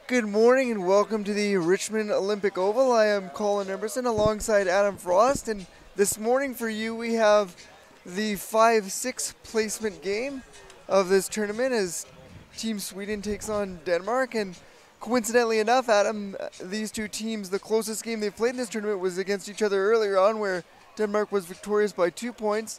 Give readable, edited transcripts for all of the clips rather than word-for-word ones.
Good morning and welcome to the Richmond Olympic Oval. I am Colin Emerson alongside Adam Frost, and this morning for you we have the 5-6 placement game of this tournament as Team Sweden takes on Denmark. And coincidentally enough, Adam, these two teams, the closest game they've played in this tournament was against each other earlier on, where Denmark was victorious by 2 points.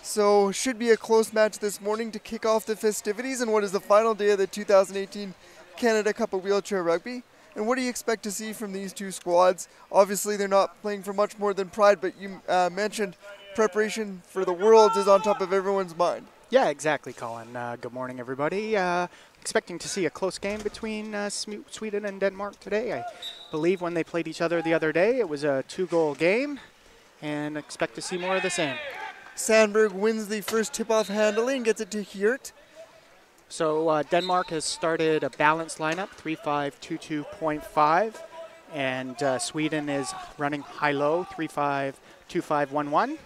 So should be a close match this morning to kick off the festivities and what is the final day of the 2018 Canada Cup of Wheelchair Rugby. And what do you expect to see from these two squads? Obviously they're not playing for much more than pride, but you mentioned preparation for the Worlds is on top of everyone's mind. Yeah, exactly, Colin. Good morning, everybody. Expecting to see a close game between Sweden and Denmark today. I believe when they played each other the other day, it was a 2-goal game, and expect to see more of the same. Sandberg wins the first tip-off handily and gets it to Hirt. So Denmark has started a balanced lineup, 3-5-2-2.5, and Sweden is running high-low, 3-5-2-5-1-1.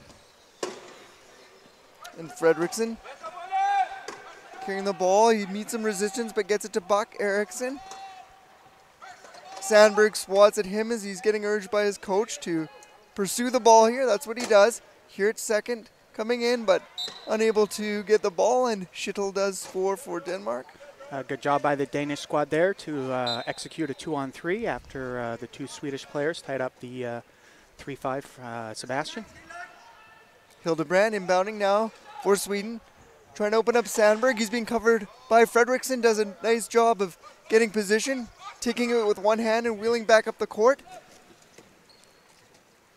And Fredriksson carrying the ball. He meets some resistance but gets it to Buck Eriksson. Sandberg swats at him as he's getting urged by his coach to pursue the ball here. That's what he does. Hirt second coming in but unable to get the ball, and Schittel does score for Denmark. Good job by the Danish squad there to execute a 2-on-3 after the two Swedish players tied up the 3-5 Sebastian. Hildebrand inbounding now for Sweden. Trying to open up Sandberg. He's being covered by Fredriksson. Does a nice job of getting position, taking it with one hand and wheeling back up the court.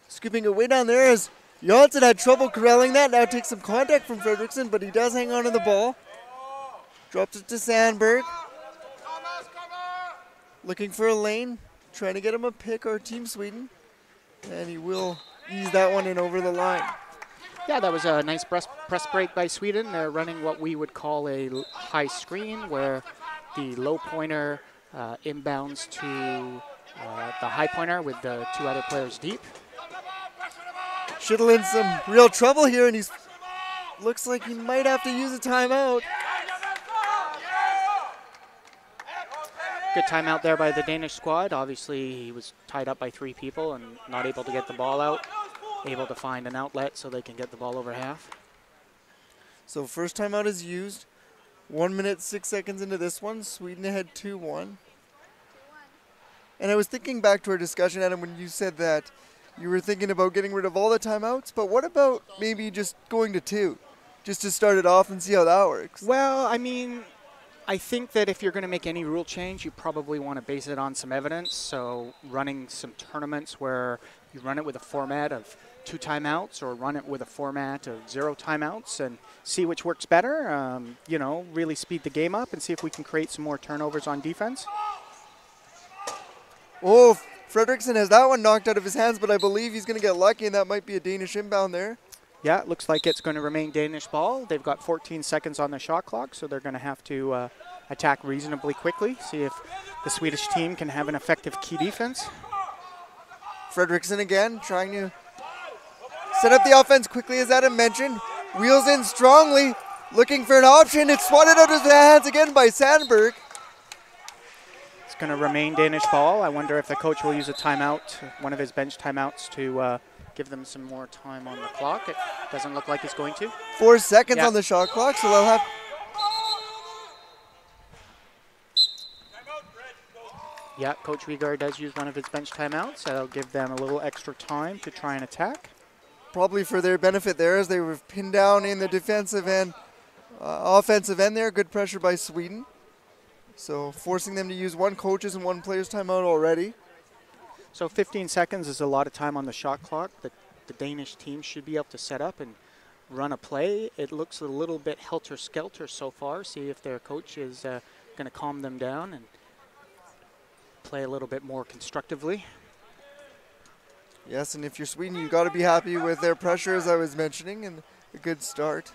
Scooping it way down there as Janssen had trouble corralling that. Now takes some contact from Fredriksson, but he does hang on to the ball. Drops it to Sandberg. Looking for a lane. Trying to get him a pick, or Team Sweden. And he will ease that one in over the line. Yeah, that was a nice press break by Sweden. They're running what we would call a high screen, where the low pointer inbounds to the high pointer with the two other players deep. Schittel in some real trouble here, and he's looks like he might have to use a timeout. Good timeout there by the Danish squad. Obviously, he was tied up by 3 people and not able to get the ball out. Able to find an outlet so they can get the ball over half. So first timeout is used. 1 minute, 6 seconds into this one. Sweden ahead 2-1. And I was thinking back to our discussion, Adam, when you said that you were thinking about getting rid of all the timeouts, but what about maybe just going to 2, just to start it off and see how that works? Well, I mean, I think that if you're going to make any rule change, you probably want to base it on some evidence. So running some tournaments where you run it with a format of 2 timeouts, or run it with a format of 0 timeouts and see which works better. You know, really speed the game up and see if we can create some more turnovers on defense. Oh, Fredriksson has that one knocked out of his hands, but I believe he's going to get lucky, and that might be a Danish inbound there. Yeah, it looks like it's going to remain Danish ball. They've got 14 seconds on the shot clock, so they're going to have to attack reasonably quickly, see if the Swedish team can have an effective key defense. Fredriksson again, trying to set up the offense quickly, as Adam mentioned. Wheels in strongly, looking for an option. It's swatted out of his hands again by Sandberg. It's going to remain Danish ball. I wonder if the coach will use a timeout, one of his bench timeouts, to give them some more time on the clock. It doesn't look like he's going to. 4 seconds on the shot clock, so they'll have... Yeah, Coach Riegaard does use one of his bench timeouts. That'll give them a little extra time to try and attack. Probably for their benefit there, as they were pinned down in the defensive end, offensive end there. Good pressure by Sweden. So forcing them to use 1 coach's and 1 player's timeout already. So 15 seconds is a lot of time on the shot clock. The Danish team should be able to set up and run a play. It looks a little bit helter-skelter so far. See if their coach is going to calm them down and play a little bit more constructively. Yes, and if you're Sweden, you've got to be happy with their pressure, as I was mentioning, and a good start.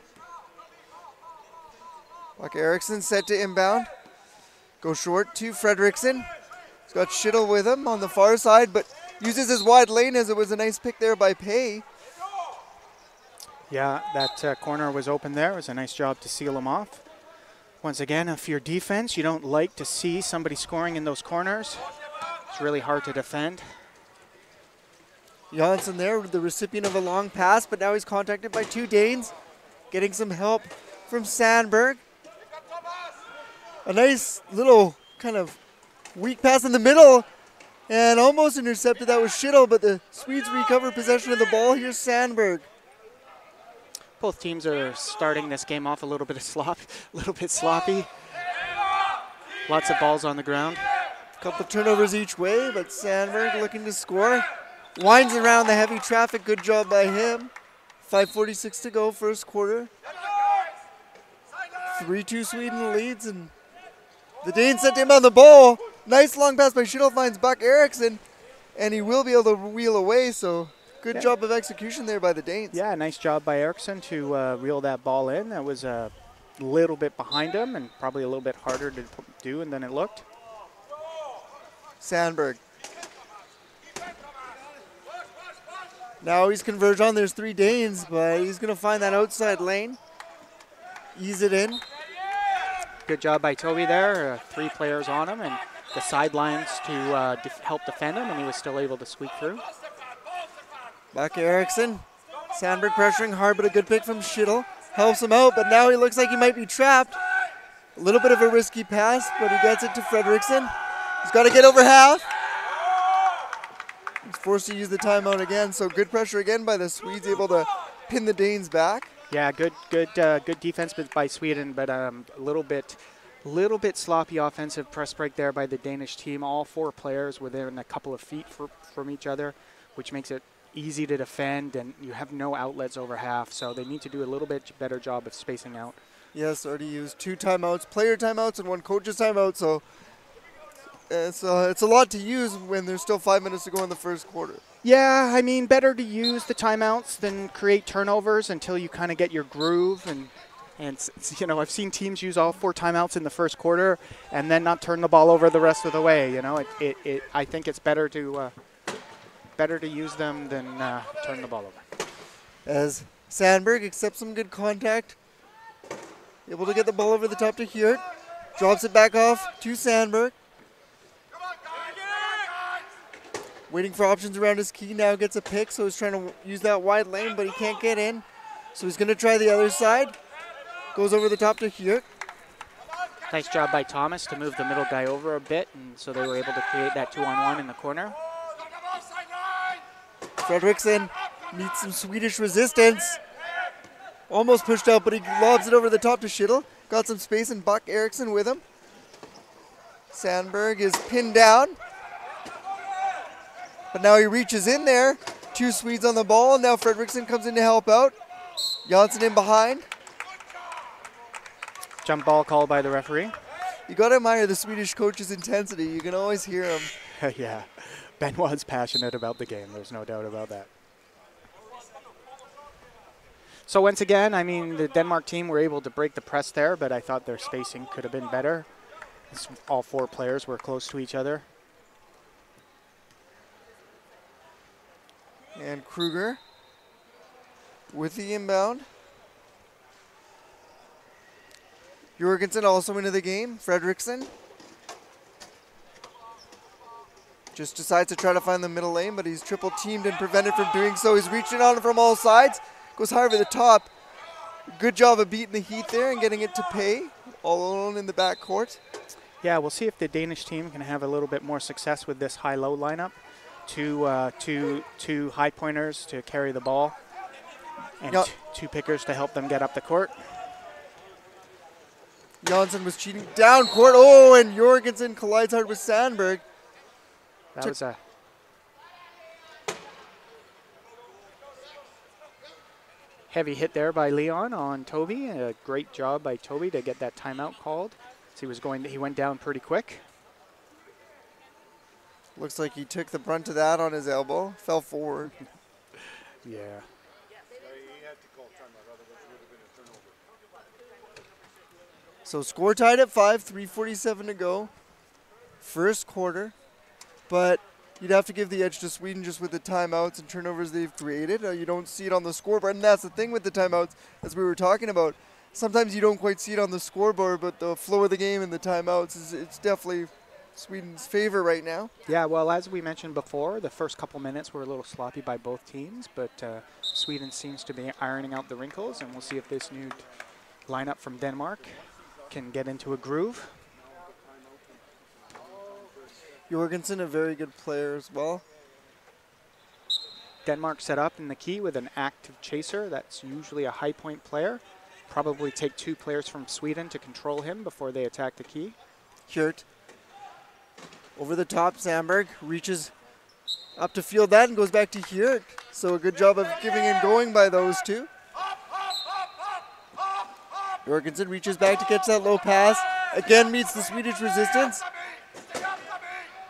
Buck Eriksson set to inbound. Go short to Fredriksson. He's got Schittel with him on the far side, but uses his wide lane, as it was a nice pick there by Pay. Yeah, that corner was open there. It was a nice job to seal him off. Once again, if you're defense, you don't like to see somebody scoring in those corners. It's really hard to defend. Janssen there, the recipient of a long pass, but now he's contacted by two Danes, getting some help from Sandberg. A nice little kind of weak pass in the middle, and almost intercepted. That was Schittle, but the Swedes recover possession of the ball. Here's Sandberg. Both teams are starting this game off a little bit sloppy. Lots of balls on the ground. A couple turnovers each way, but Sandberg looking to score. Winds around the heavy traffic. Good job by him. 5:46 to go, first quarter. 3-2 Sweden leads, and the Danes sent him on the ball. Nice long pass by Schittle, finds Buck Eriksson, and he will be able to wheel away, so good job of execution there by the Danes. Yeah, nice job by Eriksson to reel that ball in. That was a little bit behind him and probably a little bit harder to do than it looked. Sandberg. Now he's converged on. There's three Danes, but he's going to find that outside lane. Ease it in. Good job by Toby there. 3 players on him and the sidelines to help defend him, and he was still able to squeak through. Back Eriksson. Sandberg pressuring hard, but a good pick from Schittle. Helps him out, but now he looks like he might be trapped. A little bit of a risky pass, but he gets it to Fredriksson. He's got to get over half. He's forced to use the timeout again, so good pressure again by the Swedes, able to pin the Danes back. Yeah, good defense by Sweden, but a little bit sloppy offensive press break there by the Danish team. All 4 players within a couple of feet from each other, which makes it easy to defend, and you have no outlets over half, so they need to do a little bit better job of spacing out. Yes, already used 2 timeouts, player timeouts and 1 coach's timeout, so it's a lot to use when there's still 5 minutes to go in the first quarter. Yeah, I mean, better to use the timeouts than create turnovers until you kind of get your groove. And you know, I've seen teams use all 4 timeouts in the first quarter and then not turn the ball over the rest of the way. You know, I think it's better to use them than turn the ball over. As Sandberg accepts some good contact, able to get the ball over the top to Hewitt, drops it back off to Sandberg. Waiting for options around his key, now gets a pick, so he's trying to use that wide lane, but he can't get in. So he's going to try the other side. Goes over the top to Hewitt. Nice job by Thomas to move the middle guy over a bit, and so they were able to create that 2-on-1 in the corner. Fredriksson meets some Swedish resistance. Almost pushed out, but he lobs it over the top to Schittle. Got some space, and Buck Eriksson with him. Sandberg is pinned down. But now he reaches in there. 2 Swedes on the ball. Now Fredriksson comes in to help out. Janssen in behind. Jump ball called by the referee. You got to admire the Swedish coach's intensity. You can always hear him. Yeah, Benoit's passionate about the game. There's no doubt about that. So once again, I mean, the Denmark team were able to break the press there, but I thought their spacing could have been better. All 4 players were close to each other. And Kruger with the inbound. Jorgensen also into the game. Fredriksson just decides to try to find the middle lane, but he's triple teamed and prevented from doing so. He's reaching on it from all sides. Goes high over the top. Good job of beating the heat there and getting it to pay. All alone in the backcourt. Yeah, we'll see if the Danish team can have a little bit more success with this high-low lineup. Two high pointers to carry the ball, and 2 pickers to help them get up the court. Janssen was cheating down court. Oh, and Jorgensen collides hard with Sandberg. That was a heavy hit there by Leon on Toby. A great job by Toby to get that timeout called. So he went down pretty quick. Looks like he took the brunt of that on his elbow. Fell forward. Yeah. So score tied at 5, 3:47 to go. First quarter. But you'd have to give the edge to Sweden just with the timeouts and turnovers they've created. You don't see it on the scoreboard, and that's the thing with the timeouts, as we were talking about. sometimes you don't quite see it on the scoreboard, but the flow of the game and the timeouts, it's definitely Sweden's favor right now. Yeah, well, as we mentioned before, the first couple minutes were a little sloppy by both teams, but Sweden seems to be ironing out the wrinkles, and we'll see if this new lineup from Denmark can get into a groove. Jorgensen, a very good player as well. Denmark set up in the key with an active chaser. That's usually a high point player. Probably take 2 players from Sweden to control him before they attack the key. Hjert. Over the top, Sandberg reaches up to field that and goes back to Hjert. So a good job of giving and going by those two. Jorgensen reaches back to catch that low pass. Again meets the Swedish resistance.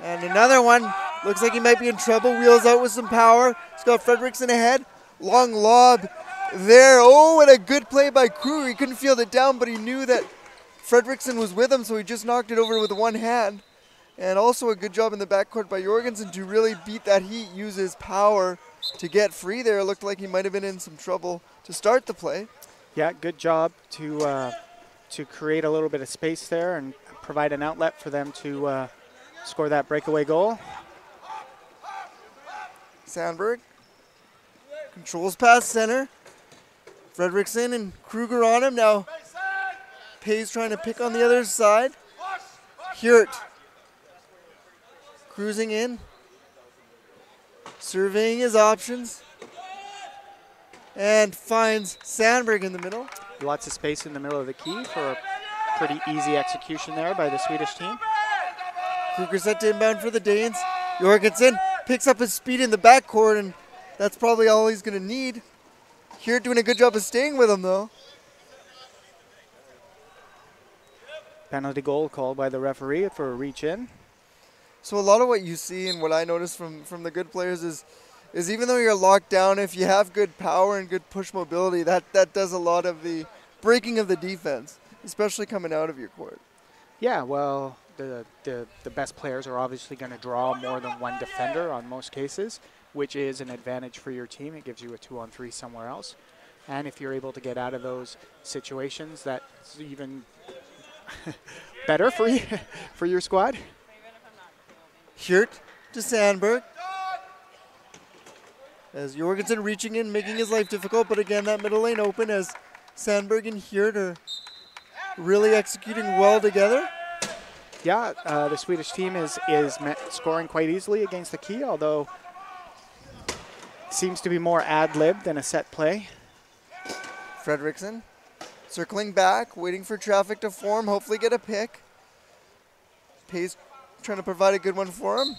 And another one. Looks like he might be in trouble. Wheels out with some power. He's got Fredriksson ahead. Long lob there. Oh, and a good play by Kruger. He couldn't field it down, but he knew that Fredriksson was with him, so he just knocked it over with one hand. And also a good job in the backcourt by Jorgensen to really beat that heat, use his power to get free there. It looked like he might have been in some trouble to start the play. Yeah, good job to create a little bit of space there and provide an outlet for them to score that breakaway goal. Sandberg controls past center. Fredriksson and Kruger on him. Now Pay's trying to pick on the other side. Hjert cruising in. Surveying his options. And finds Sandberg in the middle. Lots of space in the middle of the key for a pretty easy execution there by the Swedish team. Kruger set to inbound for the Danes. Jorgensen picks up his speed in the backcourt, and that's probably all he's going to need. Hjert doing a good job of staying with him, though. Penalty goal called by the referee for a reach in. So a lot of what you see and what I notice from the good players is even though you're locked down, if you have good power and good push mobility, that does a lot of the breaking of the defense, especially coming out of your court. Yeah, well, the best players are obviously going to draw more than one defender on most cases, which is an advantage for your team. It gives you a 2-on-3 somewhere else. And if you're able to get out of those situations, that's even better for you, for your squad. Hjert to Sandberg. As Jorgensen reaching in, making his life difficult, but again, that middle lane open as Sandberg and Hjert are really executing well together. Yeah, the Swedish team is scoring quite easily against the key, although seems to be more ad-lib than a set play. Fredriksson circling back, waiting for traffic to form, hopefully get a pick. Pay's trying to provide a good one for him.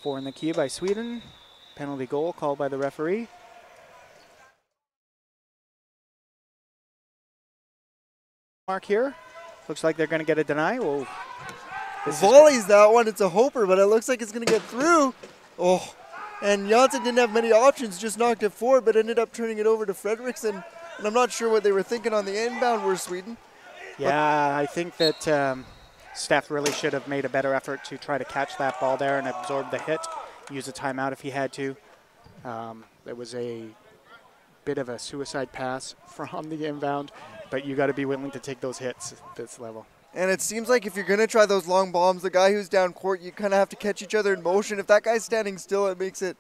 Four in the key by Sweden. Penalty goal called by the referee. Mark here. Looks like they're going to get a deny. Whoa. Volleys that one. It's a hoper, but it looks like it's going to get through. Oh, and Janssen didn't have many options, just knocked it forward, but ended up turning it over to Fredriksson. And I'm not sure what they were thinking on the inbound were Sweden. Yeah, I think that Steph really should have made a better effort to try to catch that ball there and absorb the hit, use a timeout if he had to. It was a bit of a suicide pass from the inbound, but you got to be willing to take those hits at this level. And it seems like if you're going to try those long bombs, the guy who's down court, you kind of have to catch each other in motion. If that guy's standing still, it makes it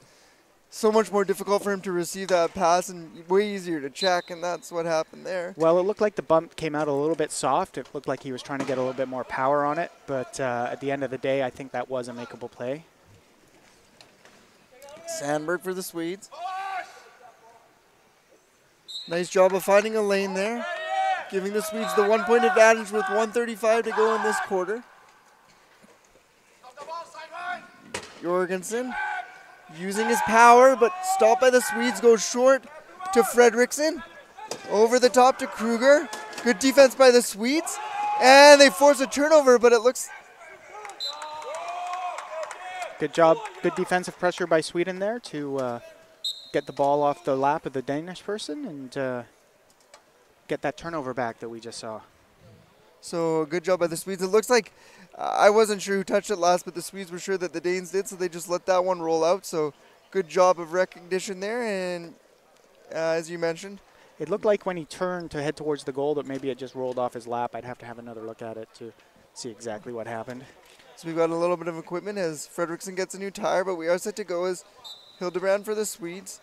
so much more difficult for him to receive that pass and way easier to check, and that's what happened there. Well, it looked like the bump came out a little bit soft. It looked like he was trying to get a little bit more power on it, but at the end of the day, I think that was a makeable play. Sandberg for the Swedes. Nice job of finding a lane there, giving the Swedes the 1-point advantage with 1:35 to go in this quarter. Jorgensen using his power, but stopped by the Swedes, goes short to Fredriksson. Over the top to Kruger. Good defense by the Swedes. And they force a turnover, but it looks... Good job. Good defensive pressure by Sweden there to get the ball off the lap of the Danish person and get that turnover back that we just saw. So good job by the Swedes. It looks like, I wasn't sure who touched it last, but the Swedes were sure that the Danes did, so they just let that one roll out. So good job of recognition there, and as you mentioned, it looked like when he turned to head towards the goal that maybe it just rolled off his lap. I'd have to have another look at it to see exactly what happened. So we've got a little bit of equipment as Fredrickson gets a new tire, but we are set to go as Hildebrand for the Swedes.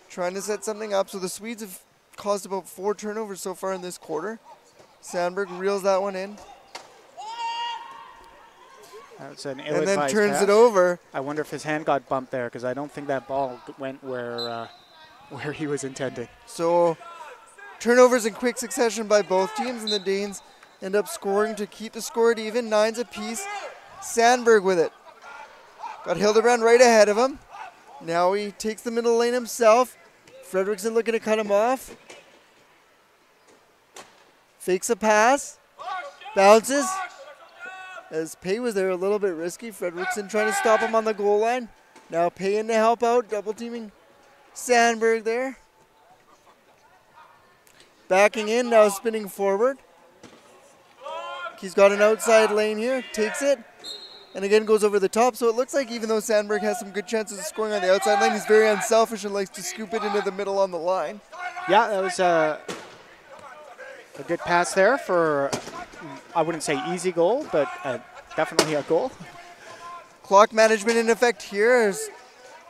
Trying to set something up. So the Swedes have caused about 4 turnovers so far in this quarter. Sandberg reels that one in. That's an and then ill-advised turns pass. it over. I wonder if his hand got bumped there because I don't think that ball went where he was intending. So turnovers in quick succession by both teams, and the Danes end up scoring to keep the score at even. 9s apiece. Sandberg with it. Got Hildebrand right ahead of him. Now he takes the middle lane himself. Fredrickson looking to cut him off. Fakes a pass. Bounces. As Pay was there a little bit risky. Fredrickson trying to stop him on the goal line. Now Pay in to help out. Double teaming Sandberg there. Backing in, now spinning forward. He's got an outside lane here. Takes it. And again goes over the top. So it looks like even though Sandberg has some good chances of scoring on the outside lane, he's very unselfish and likes to scoop it into the middle on the line. Yeah, that was a good pass there for, I wouldn't say easy goal, but definitely a goal. Clock management in effect here as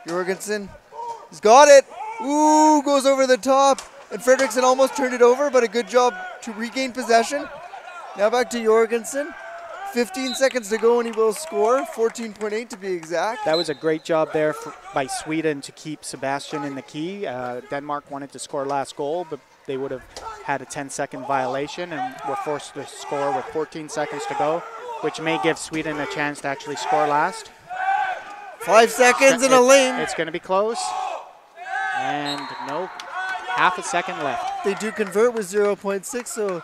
Jorgensen has got it. Ooh, goes over the top. And Fredrickson almost turned it over, but a good job to regain possession. Now back to Jorgensen. 15 seconds to go and he will score, 14.8 to be exact. That was a great job there by Sweden to keep Sebastian in the key. Denmark wanted to score last goal, but they would have had a 10-second violation and were forced to score with 14 seconds to go, which may give Sweden a chance to actually score last. 5 seconds in a lane. It's going to be close. And no, half a second left. They do convert with 0.6, so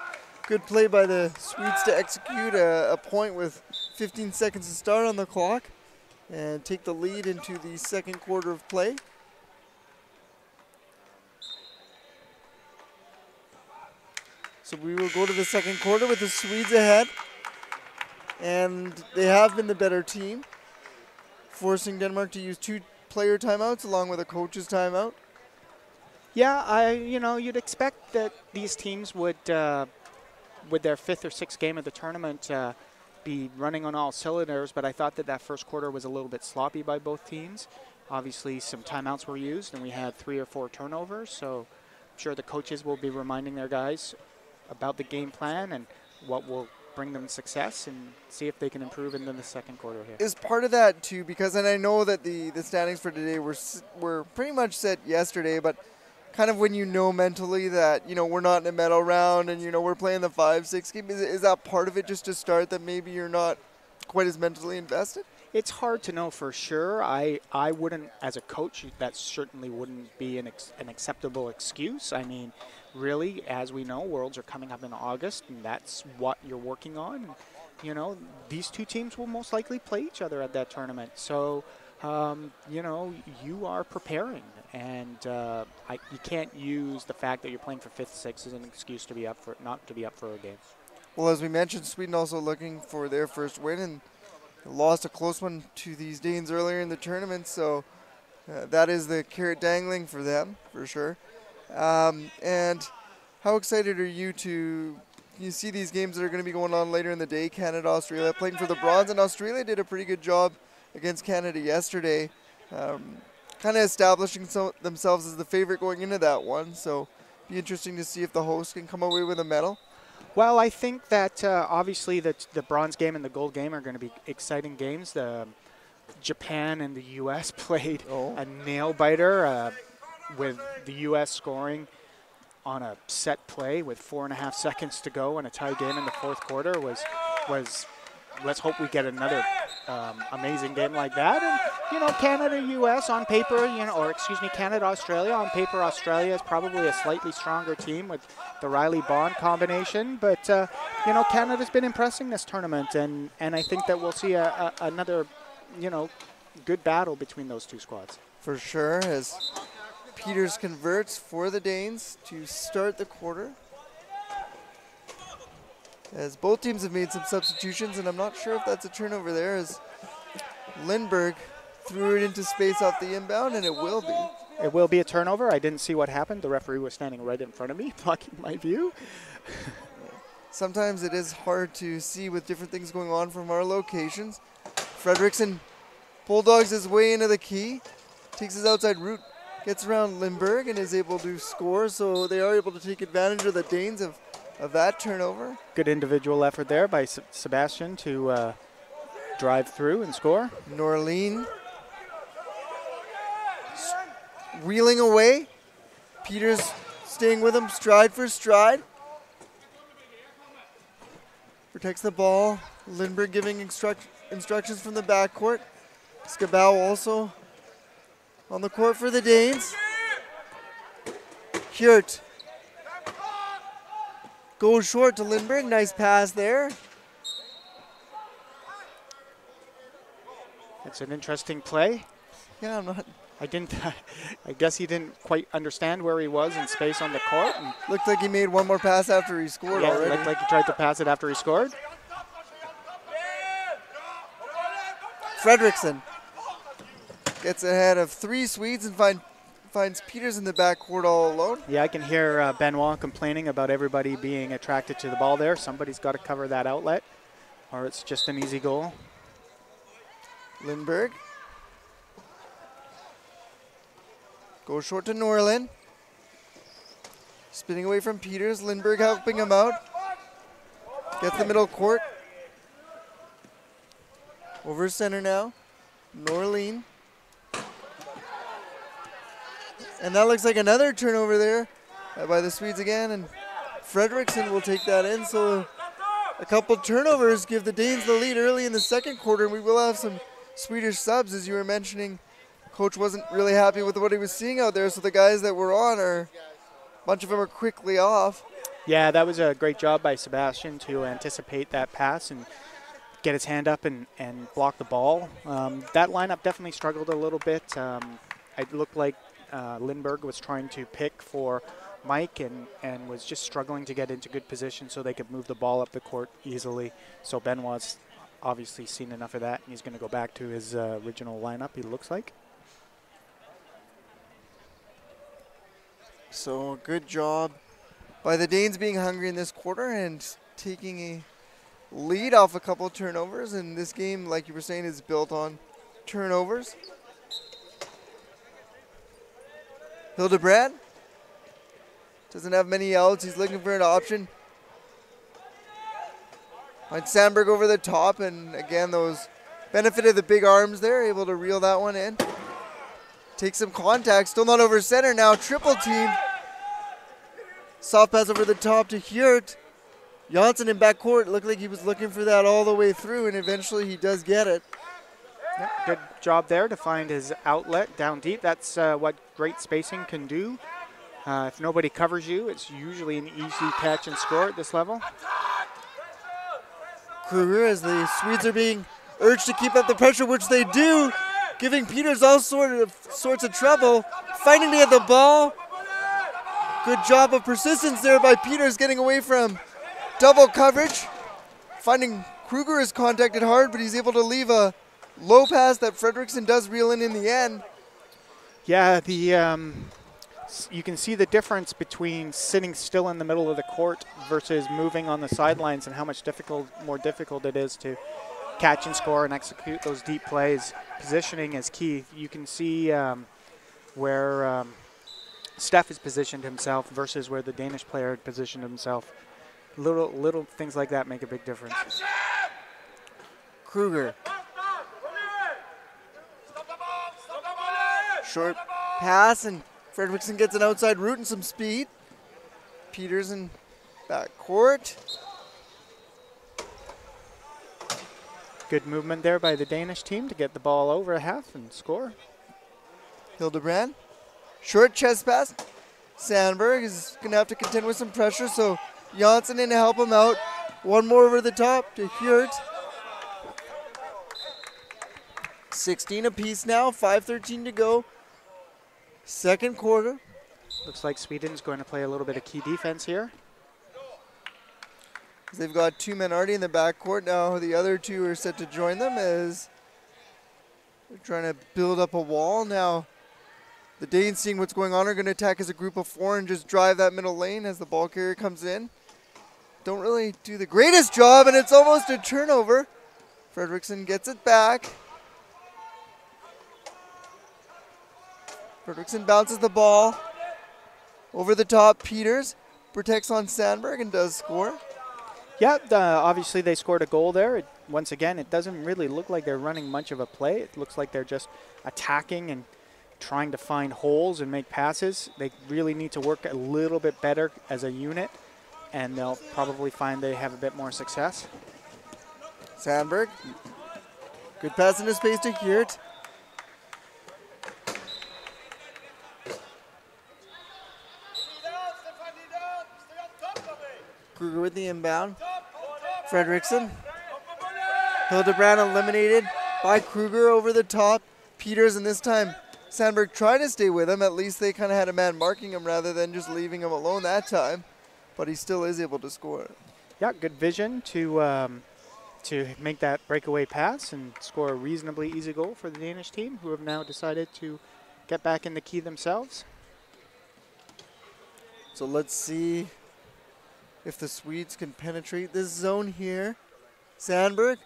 good play by the Swedes to execute a point with 15 seconds to start on the clock and take the lead into the second quarter of play. So we will go to the second quarter with the Swedes ahead. And they have been the better team, forcing Denmark to use 2 player timeouts along with a coach's timeout. Yeah, you'd expect that these teams would, with their 5th or 6th game of the tournament, be running on all cylinders, but I thought that first quarter was a little bit sloppy by both teams. Obviously, some timeouts were used, and we had 3 or 4 turnovers, so I'm sure the coaches will be reminding their guys about the game plan and what will bring them success and see if they can improve into the second quarter here. Is part of that, too, because, and I know that the standings for today were pretty much set yesterday, but kind of when you know mentally that, we're not in a medal round and, we're playing the 5-6 game, is that part of it just to start that maybe you're not quite as mentally invested? It's hard to know for sure. I wouldn't, as a coach, that certainly wouldn't be an acceptable excuse. I mean, really, as we know, Worlds are coming up in August, and that's what you're working on. These 2 teams will most likely play each other at that tournament. So, you are preparing. And you can't use the fact that you're playing for 5th, 6th as an excuse to be not to be up for a game. Well, as we mentioned, Sweden also looking for their first win and lost a close one to these Danes earlier in the tournament. So that is the carrot dangling for them, for sure. And how excited are you to see these games that are going to be going on later in the day? Canada, Australia playing for the bronze, and Australia did a pretty good job against Canada yesterday. Kind of establishing themselves as the favorite going into that one. So be interesting to see if the host can come away with a medal. Well, I think that obviously the bronze game and the gold game are going to be exciting games. The Japan and the U.S. played a nail-biter with the U.S. scoring on a set play with 4.5 seconds to go and a tie game in the 4th quarter was let's hope we get another amazing game like that. And, Canada-U.S. on paper, Canada-Australia. On paper, Australia is probably a slightly stronger team with the Riley-Bond combination. But, Canada's been impressing this tournament. And I think that we'll see another, good battle between those 2 squads. For sure, as Peters converts for the Danes to start the quarter. As both teams have made some substitutions, and I'm not sure if that's a turnover there, as Lindberg threw it into space off the inbound, and it will be. It will be a turnover. I didn't see what happened. The referee was standing right in front of me, blocking my view. Sometimes it is hard to see with different things going on from our locations. Fredrickson bulldogs his way into the key, takes his outside route, gets around Lindbergh, and is able to score. So they are able to take advantage of the Danes of that turnover. Good individual effort there by Sebastian to drive through and score. Norleen wheeling away. Peters staying with him stride for stride. Protects the ball. Lindbergh giving instructions from the backcourt. Skabau also on the court for the Danes. Hjert goes short to Lindbergh. Nice pass there. It's an interesting play. Yeah, I guess he didn't quite understand where he was in space on the court. And looked like he made one more pass after he scored already. Looked like he tried to pass it after he scored. Fredrickson gets ahead of 3 Swedes and finds Peters in the backcourt all alone. Yeah, I can hear Benoit complaining about everybody being attracted to the ball there. Somebody's got to cover that outlet, or it's just an easy goal. Lindbergh goes short to Norlin. Spinning away from Peters. Lindbergh helping him out. Gets the middle court. Over center now. Norleen. And that looks like another turnover there by the Swedes again. And Fredrickson will take that in. So a couple turnovers give the Danes the lead early in the second quarter. And we will have some Swedish subs, as you were mentioning. Coach wasn't really happy with what he was seeing out there, so the guys that were on a bunch of them are quickly off. Yeah, that was a great job by Sebastian to anticipate that pass and get his hand up and block the ball. That lineup definitely struggled a little bit. It looked like Lindbergh was trying to pick for Mike and was just struggling to get into good position so they could move the ball up the court easily. So Benoit's obviously seen enough of that, and he's going to go back to his original lineup, he looks like. So good job by the Danes being hungry in this quarter and taking a lead off a couple of turnovers. And this game, like you were saying, is built on turnovers. Hildebrand doesn't have many outs. He's looking for an option. Finds Sandberg over the top, and again, those benefited the big arms there, able to reel that one in. Take some contact, still not over center now, triple team. Soft pass over the top to Hjert. Janssen in backcourt, looked like he was looking for that all the way through, and eventually he does get it. Yep, good job there to find his outlet down deep. That's what great spacing can do. If nobody covers you, it's usually an easy catch and score at this level. Kruger, as the Swedes are being urged to keep up the pressure, which they do, giving Peters all sorts of trouble, fighting to get the ball. Good job of persistence there by Peters, getting away from double coverage. Finding Kruger is contacted hard, but he's able to leave a low pass that Fredrickson does reel in the end. Yeah, you can see the difference between sitting still in the middle of the court versus moving on the sidelines, and how much more difficult it is to catch and score and execute those deep plays. Positioning is key. You can see where Steph has positioned himself versus where the Danish player had positioned himself. Little things like that make a big difference. Kruger. Short pass, and Fredrickson gets an outside route and some speed. Peters in backcourt. Good movement there by the Danish team to get the ball over a half and score. Hildebrand. Short chest pass. Sandberg is going to have to contend with some pressure, so Janssen in to help him out. One more over the top to Hjert. 16 apiece now, 5:13 to go. Second quarter. Looks like Sweden's going to play a little bit of key defense here. They've got 2 men already in the backcourt. Now the other 2 are set to join them as They're trying to build up a wall. Now the Danes, seeing what's going on, are going to attack as a group of 4 and just drive that middle lane as the ball carrier comes in. Don't really do the greatest job, and it's almost a turnover. Fredrickson gets it back. Fredrickson bounces the ball over the top. Peters protects on Sandberg and does score. Yeah, obviously they scored a goal there. Once again, it doesn't really look like they're running much of a play. It looks like they're just attacking and trying to find holes and make passes. They really need to work a little bit better as a unit, and they'll probably find they have a bit more success. Sandberg, good pass into space to Hirt. Kruger with the inbound. Fredrickson. Hildebrand eliminated by Kruger over the top. Peters, and this time Sandberg trying to stay with him. At least they kind of had a man marking him rather than just leaving him alone that time. But he still is able to score. Yeah, good vision to make that breakaway pass and score a reasonably easy goal for the Danish team, who have now decided to get back in the key themselves. So let's see if the Swedes can penetrate this zone here. Sandberg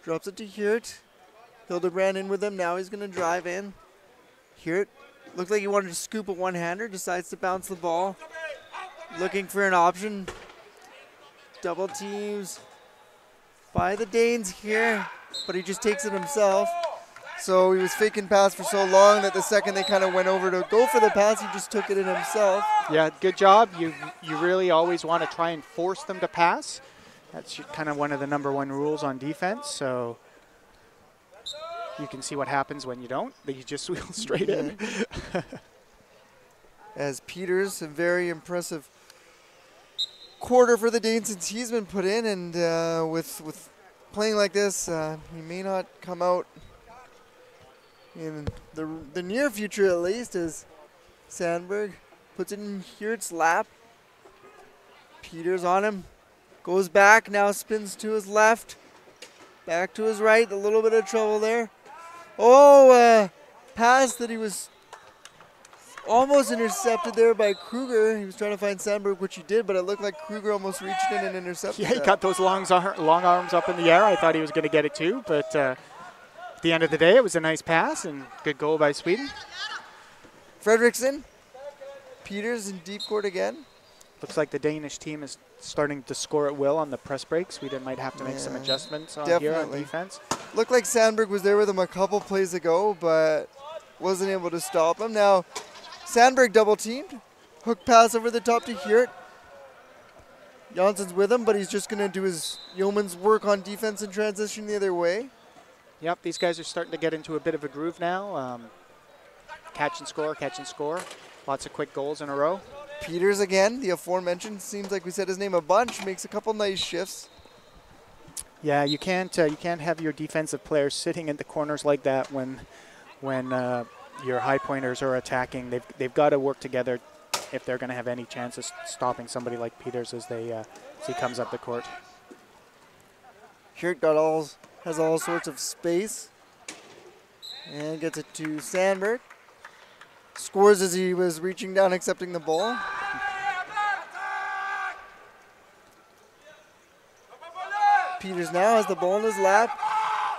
drops it to Hirt. Hildebrand in with him. Now he's going to drive in. Hirt looked like he wanted to scoop a one-hander. Decides to bounce the ball. Looking for an option. Double teams by the Danes here, but he just takes it himself. So he was faking pass for so long that the second they kind of went over to go for the pass, he just took it in himself. Yeah, good job. You really always want to try and force them to pass. That's kind of one of the #1 rules on defense. So you can see what happens when you don't. That you just wheel straight in. As Peters, a very impressive quarter for the Danes since he's been put in, and with playing like this, he may not come out in the near future, at least, as Sandberg puts it in Hirt's lap. Peters on him, goes back, now spins to his left, back to his right, a little bit of trouble there. Oh, pass that he was almost intercepted there by Kruger. He was trying to find Sandberg, which he did, but it looked like Kruger almost reached in and intercepted. Yeah, he got those long arms up in the air. I thought he was going to get it too, but at the end of the day, it was a nice pass and good goal by Sweden. Fredrickson, Peters in deep court again. Looks like the Danish team is starting to score at will on the press break. Sweden might have to make some adjustments here on defense. Looked like Sandberg was there with him a couple plays ago, but wasn't able to stop him. Now, Sandberg double teamed. Hook pass over the top to Hirt. Jansson's with him, but he's just going to do his yeoman's work on defense and transition the other way. Yep, these guys are starting to get into a bit of a groove now. Catch and score, catch and score. Lots of quick goals in a row. Peters again, the aforementioned, seems like we said his name a bunch, makes a couple nice shifts. Yeah, you can't have your defensive players sitting in the corners like that when your high pointers are attacking. They've got to work together if they're going to have any chance of stopping somebody like Peters as he comes up the court. Hirt has all sorts of space and gets it to Sandberg. Scores as he was reaching down accepting the ball. Peters now has the ball in his lap,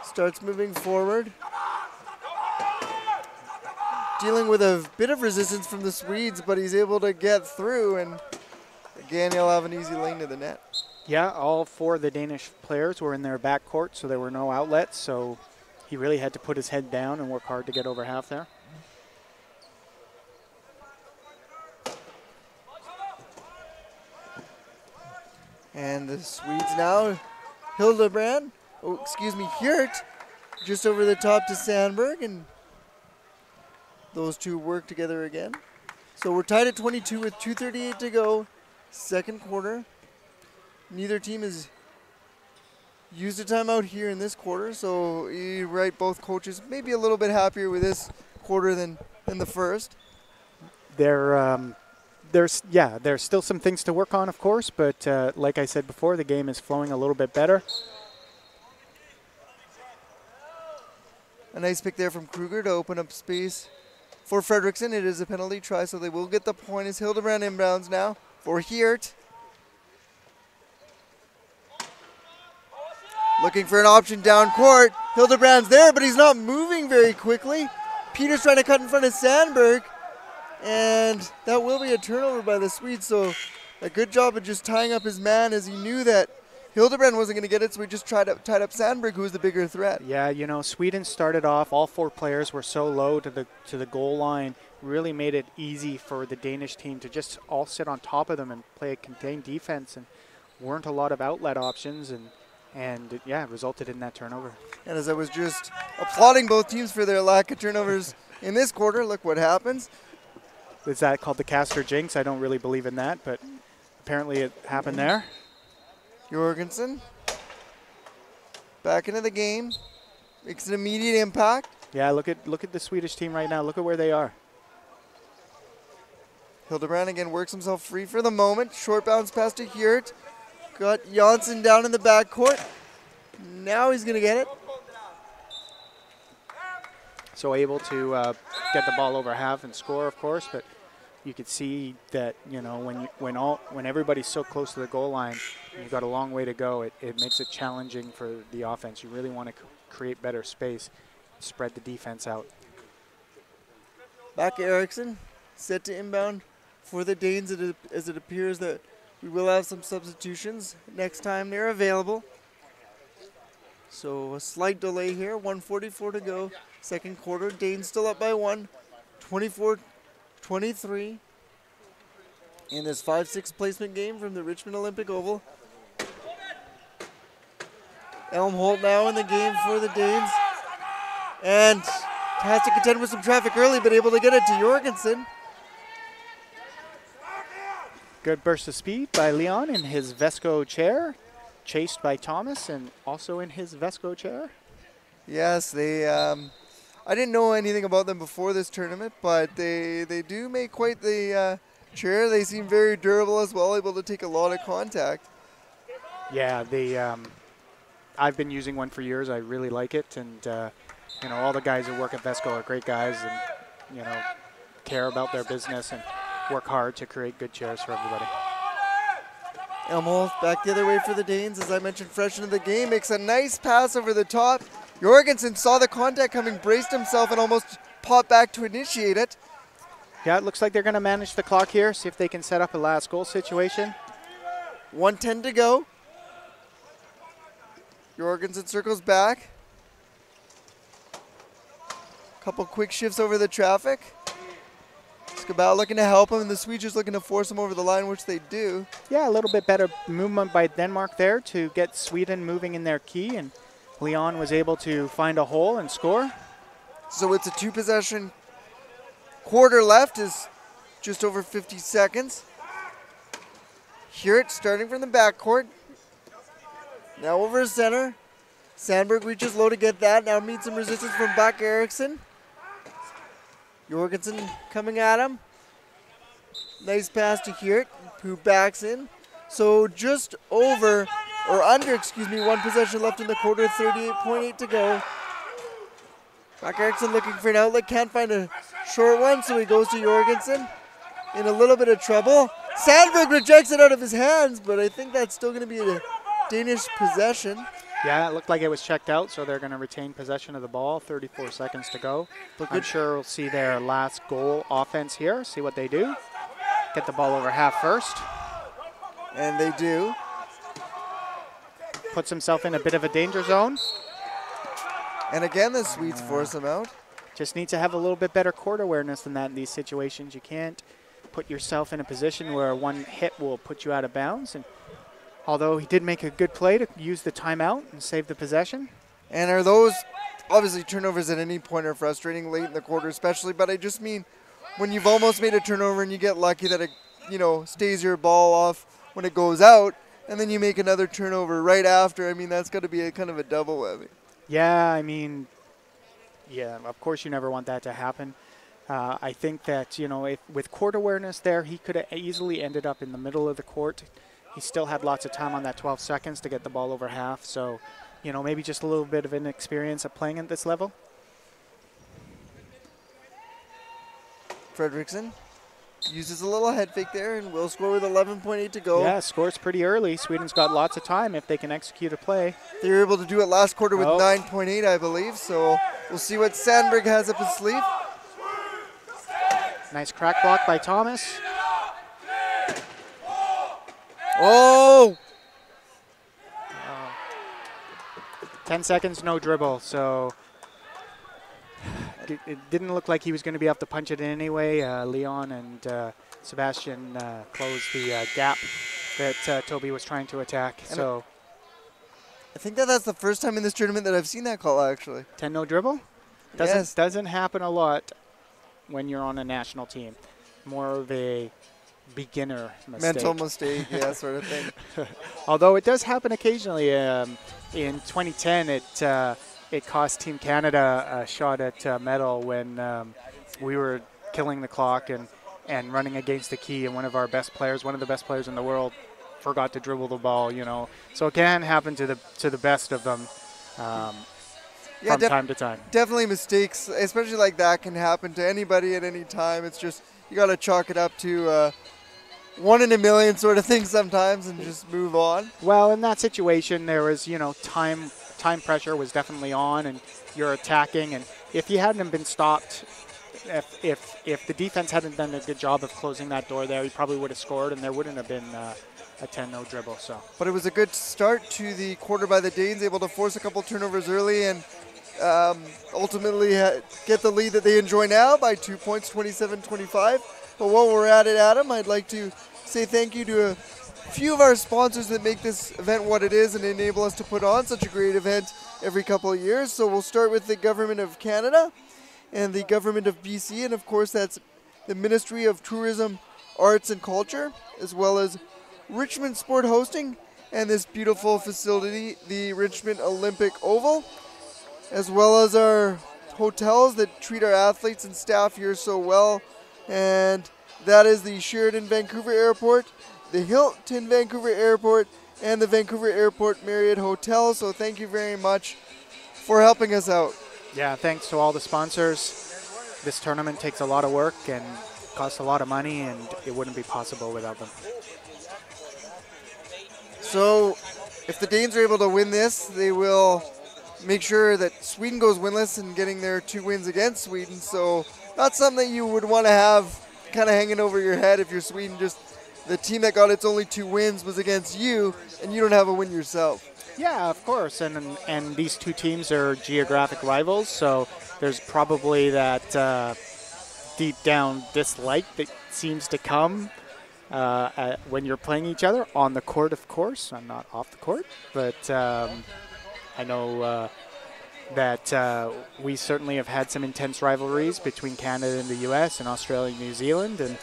starts moving forward. Dealing with a bit of resistance from the Swedes, but he's able to get through, and again he'll have an easy lane to the net. Yeah, all 4 of the Danish players were in their back court, so there were no outlets, so he really had to put his head down and work hard to get over half there. And the Swedes now, Hirt, just over the top to Sandberg, and those two work together again. So we're tied at 22 with 2:38 to go, second quarter. Neither team has used a timeout here in this quarter, so you're right, both coaches maybe a little bit happier with this quarter than the first. There's still some things to work on, of course, but like I said before, the game is flowing a little bit better. A nice pick there from Kruger to open up space for Fredrickson. It is a penalty try, so they will get the point as Hildebrand inbounds now for Heert. Looking for an option down court. Hildebrand's there, but he's not moving very quickly. Peter's trying to cut in front of Sandberg, and that will be a turnover by the Swedes. So a good job of just tying up his man, as he knew that Hildebrand wasn't going to get it, so he just tied up Sandberg, who was the bigger threat. Yeah, you know, Sweden started off, all 4 players were so low to the goal line, really made it easy for the Danish team to just all sit on top of them and play a contained defense, and weren't a lot of outlet options, and yeah, it resulted in that turnover. And as I was just applauding both teams for their lack of turnovers in this quarter, look what happens. Is that called the Castor jinx? I don't really believe in that, but apparently it happened there. Jorgensen back into the game, makes an immediate impact. Yeah, look at the Swedish team right now. Look at where they are. Hildebrand again works himself free for the moment. Short bounce pass to Heert. Got Janssen down in the backcourt. Now he's going to get it. So able to get the ball over half and score, of course, but you could see that, you know, when everybody's so close to the goal line, you've got a long way to go. It makes it challenging for the offense. You really want to create better space, spread the defense out. Back Eriksson, set to inbound for the Danes, as it appears that we will have some substitutions next time they're available. So a slight delay here, 1:44 to go. Second quarter, Danes still up by 1, 24-23 in this 5-6 placement game from the Richmond Olympic Oval. Elmholt now in the game for the Danes, and has to contend with some traffic early, but able to get it to Jorgensen. Good burst of speed by Leon in his Vesco chair, chased by Thomas and also in his Vesco chair. Yes, they. I didn't know anything about them before this tournament, but they do make quite the chair. They seem very durable as well, able to take a lot of contact. Yeah, I've been using one for years. I really like it, and you know, all the guys who work at Vesco are great guys, and you know, care about their business and work hard to create good chairs for everybody. Elmholt back the other way for the Danes, as I mentioned, fresh into the game, makes a nice pass over the top. Jorgensen saw the contact coming, braced himself, and almost popped back to initiate it. Yeah, it looks like they're going to manage the clock here, see if they can set up a last goal situation. 1:10 to go. Jorgensen circles back. Couple quick shifts over the traffic. Skabal looking to help him, and the Swedes just looking to force him over the line, which they do. Yeah, a little bit better movement by Denmark there to get Sweden moving in their key, and Leon was able to find a hole and score. So it's a 2-possession quarter left, is just over 50 seconds. Heert starting from the backcourt. Now over center. Sandberg reaches low to get that. Now meets some resistance from Buck Eriksson. Jorgensen coming at him. Nice pass to Heert, who backs in. So just over, or under, excuse me, 1 possession left in the quarter, 38.8 to go. Buck Eriksson looking for an outlet, can't find a short one, so he goes to Jorgensen in a little bit of trouble. Sandberg rejects it out of his hands, but I think that's still going to be a Danish possession. Yeah, it looked like it was checked out, so they're going to retain possession of the ball. 34 seconds to go. But I'm sure we'll see their last goal offense here, see what they do. Get the ball over half first. And they do. Puts himself in a bit of a danger zone. And again, the Swedes force him out. Just need to have a little bit better court awareness than that in these situations. You can't put yourself in a position where one hit will put you out of bounds. And although he did make a good play to use the timeout and save the possession. And are those, obviously turnovers at any point are frustrating late in the quarter especially, but I just mean when you've almost made a turnover and you get lucky that it, you know, stays your ball off when it goes out, and then you make another turnover right after. I mean, that's got to be a kind of a double whammy. Yeah, I mean, yeah, of course you never want that to happen. I think that, you know, if with court awareness there, he could have easily ended up in the middle of the court. He still had lots of time on that 12 seconds to get the ball over half. So, you know, maybe just a little bit of inexperience at playing at this level. Fredrickson uses a little head fake there and will score with 11.8 to go. Yeah, scores pretty early. Sweden's got lots of time if they can execute a play. They were able to do it last quarter with 9.8, I believe. So we'll see what Sandberg has up his sleeve. Nice crack block by Thomas. Oh! 10 seconds, no dribble. So it didn't look like he was going to be able to punch it in anyway. Leon and Sebastian closed the gap that Toby was trying to attack. And so I think that's the first time in this tournament that I've seen that call, actually. 10 no dribble? Doesn't happen a lot when you're on a national team. More of a beginner mistake. Mental mistake, yeah, sort of thing. Although it does happen occasionally. In 2010, it cost Team Canada a shot at medal when we were killing the clock and running against the key, and one of the best players in the world, forgot to dribble the ball. So it can happen to the best of them from time to time. Definitely mistakes, especially like that, can happen to anybody at any time. It's just you got to chalk it up to 1 in a million sort of thing sometimes and just move on. Well, in that situation, there was, time pressure was definitely on, and you're attacking. And if you hadn't been stopped, if the defense hadn't done a good job of closing that door there, you probably would have scored, and there wouldn't have been a 10-no dribble. So. But it was a good start to the quarter by the Danes, able to force a couple turnovers early and ultimately get the lead that they enjoy now by 2 points, 27-25. But while we're at it, Adam, I'd like to say thank you to a few of our sponsors that make this event what it is and enable us to put on such a great event every couple of years. So we'll start with the Government of Canada and the Government of BC, and of course that's the Ministry of Tourism, Arts and Culture, as well as Richmond Sport Hosting and this beautiful facility, the Richmond Olympic Oval, as well as our hotels that treat our athletes and staff here so well. And that is the Sheraton Vancouver Airport, the Hilton Vancouver Airport, and the Vancouver Airport Marriott Hotel. So thank you very much for helping us out. Yeah, thanks to all the sponsors. This tournament takes a lot of work and costs a lot of money, and it wouldn't be possible without them. So if the Danes are able to win this, they will make sure that Sweden goes winless and getting their 2 wins against Sweden. So not something that you would want to have kind of hanging over your head if you're Sweden. Just the team that got its only 2 wins was against you, and you don't have a win yourself. Yeah, of course, and these two teams are geographic rivals, so there's probably that deep down dislike that seems to come when you're playing each other on the court, of course. I'm not off the court, but I know that we certainly have had some intense rivalries between Canada and the U.S. and Australia and New Zealand, and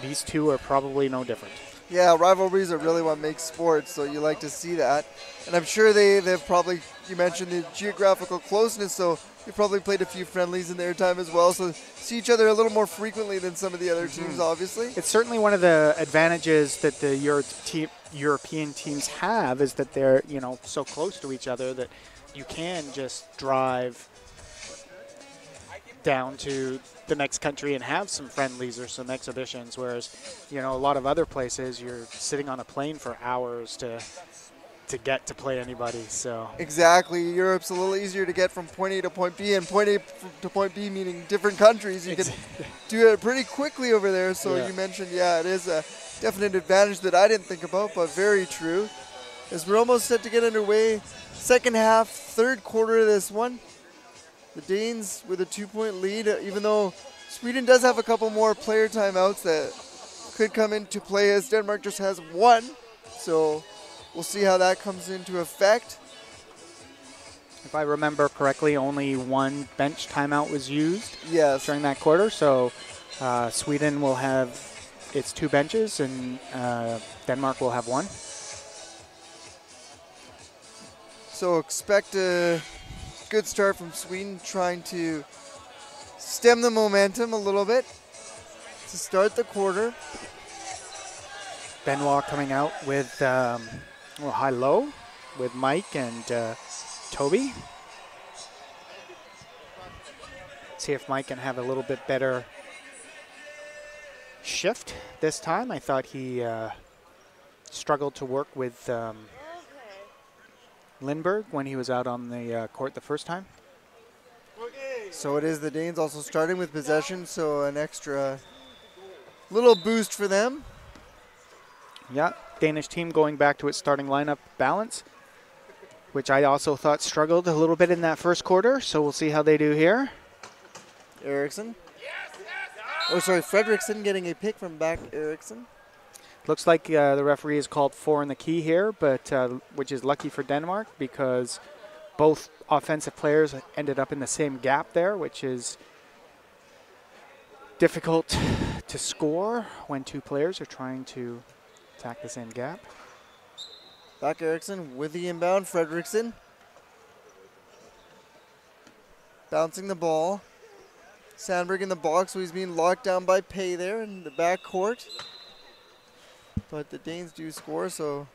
these two are probably no different. Yeah, rivalries are really what makes sports, so you like to see that. And I'm sure they've probably, you mentioned the geographical closeness, so you've probably played a few friendlies in their time as well, so see each other a little more frequently than some of the other teams, obviously. It's certainly one of the advantages that the European teams have, is that they're, so close to each other that you can just drive down to the next country and have some friendlies or some exhibitions, whereas, a lot of other places you're sitting on a plane for hours to get to play anybody. So exactly, Europe's a little easier to get from point A to point B, and point A to point B meaning different countries. You can do it pretty quickly over there. So you mentioned, it is a definite advantage that I didn't think about, but very true. As we're almost set to get underway, second half, third quarter of this one. The Danes with a 2-point lead, even though Sweden does have a couple more player timeouts that could come into play, as Denmark just has 1. So we'll see how that comes into effect. If I remember correctly, only 1 bench timeout was used during that quarter. So Sweden will have its 2 benches, and Denmark will have 1. So expect a good start from Sweden, trying to stem the momentum a little bit to start the quarter. Benoit coming out with high-low with Mike and Toby. See if Mike can have a little bit better shift this time. I thought he struggled to work with Lindbergh when he was out on the court the first time. So it is the Danes also starting with possession, so an extra little boost for them. Yeah, Danish team going back to its starting lineup balance, which I also thought struggled a little bit in that first quarter, so we'll see how they do here. Eriksson. Oh, sorry, Fredrickson getting a pick from back Eriksson. Looks like the referee has called 4 in the key here, but which is lucky for Denmark because both offensive players ended up in the same gap there, which is difficult to score when two players are trying to attack the same gap. Back Eriksson with the inbound, Fredrickson. Bouncing the ball. Sandberg in the box, so he's being locked down by Pay there in the back court. But the Danes do score, so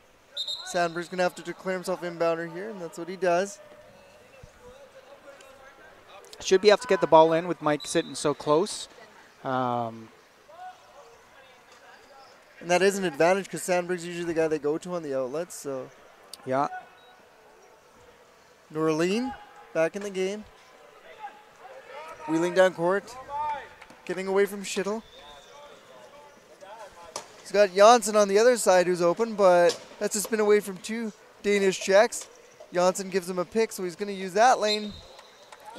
Sandberg's going to have to declare himself inbounder here, and that's what he does. Should be able to get the ball in with Mike sitting so close. And that is an advantage because Sandberg's usually the guy they go to on the outlets, so. Yeah. Norlin back in the game. Wheeling down court. Getting away from Schittel. He's got Janssen on the other side who's open, but that's just been away from two Danish checks. Janssen gives him a pick, so he's going to use that lane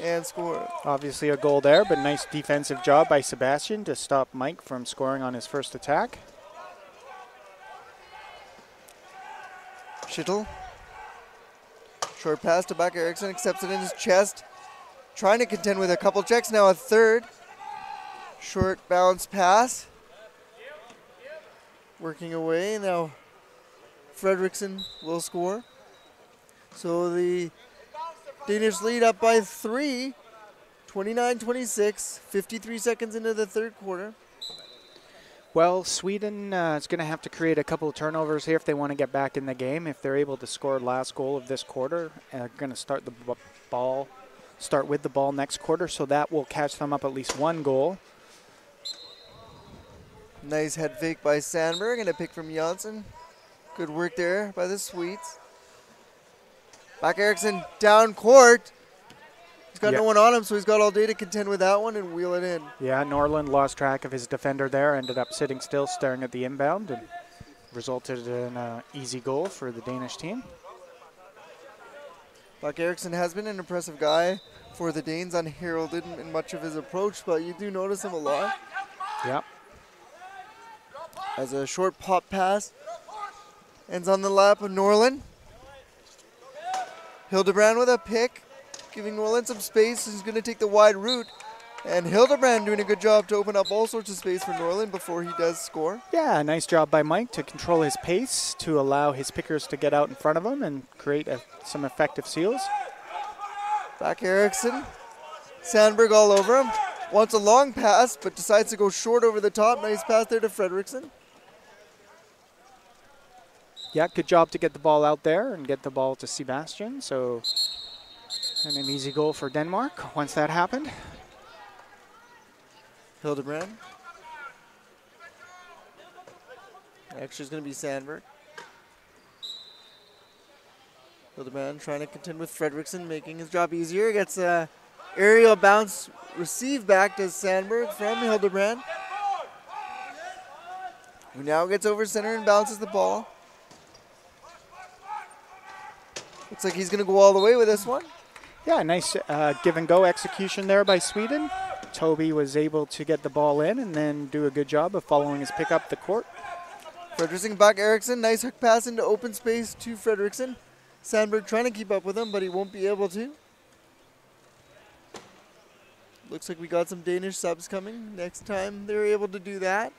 and score. Obviously a goal there, but nice defensive job by Sebastian to stop Mike from scoring on his first attack. Schittel. Short pass to back Eriksson, accepts it in his chest. Trying to contend with a couple checks, now a third. Short bounce pass. Working away, now Fredrickson will score. So the Danish lead up by 3, 29-26, 53 seconds into the third quarter. Well, Sweden is going to have to create a couple of turnovers here if they want to get back in the game. If they're able to score last goal of this quarter, going to start with the ball next quarter, so that will catch them up at least one goal. Nice head fake by Sandberg and a pick from Janssen. Good work there by the Swedes. Back Eriksson down court. He's got no one on him, so he's got all day to contend with that one and wheel it in. Yeah, Norland lost track of his defender there, ended up sitting still, staring at the inbound, and resulted in an easy goal for the Danish team. Buck Eriksson has been an impressive guy for the Danes, unheralded in much of his approach, but you do notice him a lot. Yep. As a short pop pass ends on the lap of Norland. Hildebrand with a pick, giving Norland some space. He's going to take the wide route. And Hildebrand doing a good job to open up all sorts of space for Norland before he does score. Yeah, nice job by Mike to control his pace, to allow his pickers to get out in front of him and create some effective seals. Back Eriksson. Sandberg all over him. Wants a long pass, but decides to go short over the top. Nice pass there to Fredrickson. Yeah, good job to get the ball out there and get the ball to Sebastian. So, and an easy goal for Denmark once that happened. Hildebrand. Actually, it's going to be Sandberg. Hildebrand trying to contend with Fredrickson, making his job easier. Gets a aerial bounce, receive back to Sandberg from Hildebrand, who now gets over center and bounces the ball. Looks like he's going to go all the way with this one. Yeah, nice give and go execution there by Sweden. Toby was able to get the ball in and then do a good job of following his pick up the court. Fredrickson back Eriksson. Nice hook pass into open space to Fredrickson. Sandberg trying to keep up with him, but he won't be able to. Looks like we got some Danish subs coming next time they're able to do that.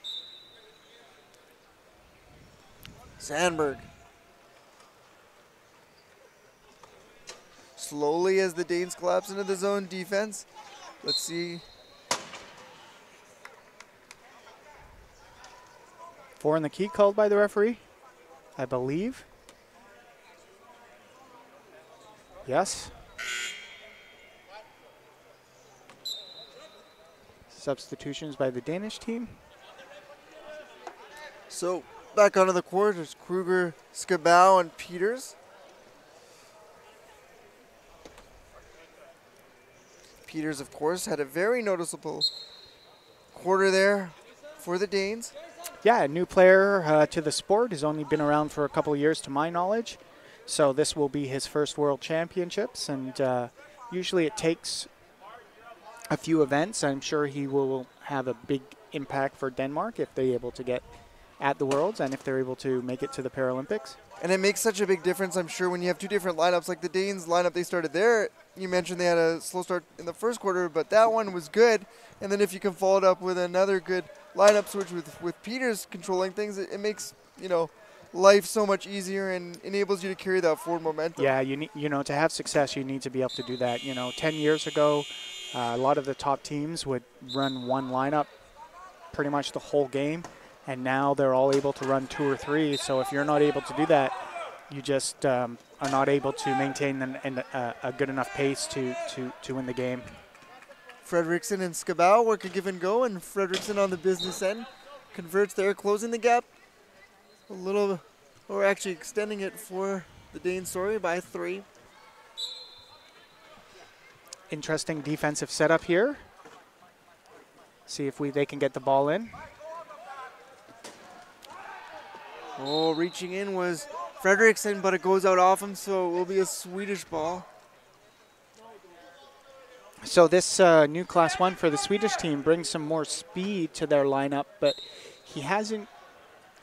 Sandberg. Slowly as the Danes collapse into the zone defense. Let's see. 4 in the key called by the referee, I believe. Yes. Substitutions by the Danish team. So back onto the court is Kruger, Skabau, and Peters. Peters, of course, had a very noticeable quarter there for the Danes. Yeah, a new player to the sport. Has only been around for a couple of years to my knowledge. So this will be his first World Championships, and usually it takes a few events. I'm sure he will have a big impact for Denmark if they're able to get at the Worlds and if they're able to make it to the Paralympics. And it makes such a big difference, I'm sure, when you have two different lineups. Like the Danes lineup, they started there. You mentioned they had a slow start in the first quarter, but that one was good. And then if you can follow it up with another good lineup switch with Peters controlling things, it makes, life so much easier and enables you to carry that forward momentum. Yeah, you need, to have success, you need to be able to do that. 10 years ago, a lot of the top teams would run one lineup pretty much the whole game, and now they're all able to run two or three. So if you're not able to do that, you just are not able to maintain a good enough pace to win the game. Fredrickson and Skabau work a give and go, and Fredrickson on the business end converts there, closing the gap a little, or actually extending it for the Danes, by 3. Interesting defensive setup here. See if they can get the ball in. Oh, reaching in was Fredrickson, but it goes out off him, so it will be a Swedish ball. So this new Class 1 for the Swedish team brings some more speed to their lineup, but he hasn't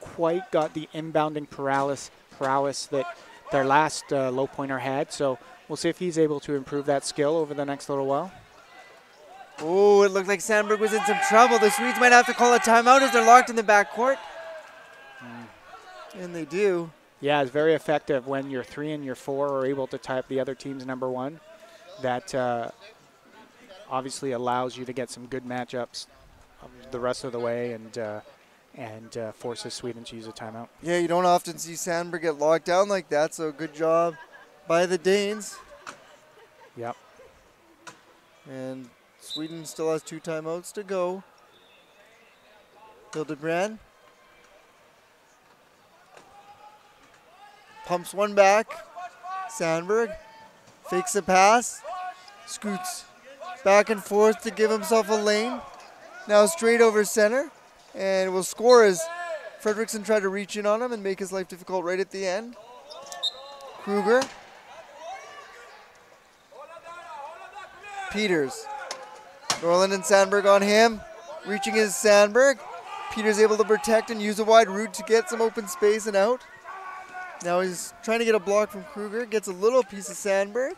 quite got the inbounding prowess that their last low pointer had. So we'll see if he's able to improve that skill over the next little while. Oh, it looked like Sandberg was in some trouble. The Swedes might have to call a timeout as they're locked in the backcourt. And they do. Yeah, it's very effective when your 3 and your 4 are able to tie up the other team's number 1. That obviously allows you to get some good matchups the rest of the way and forces Sweden to use a timeout. Yeah, you don't often see Sandberg get locked down like that, so good job by the Danes. Yep. And Sweden still has 2 timeouts to go. Hildebrand pumps one back. Sandberg fakes a pass, scoots back and forth to give himself a lane. Now straight over center, and will score as Fredrickson tried to reach in on him and make his life difficult right at the end. Kruger. Peters. Norland and Sandberg on him. Reaching is Sandberg. Peters able to protect and use a wide route to get some open space and out. Now he's trying to get a block from Kruger. Gets a little piece of Sandberg.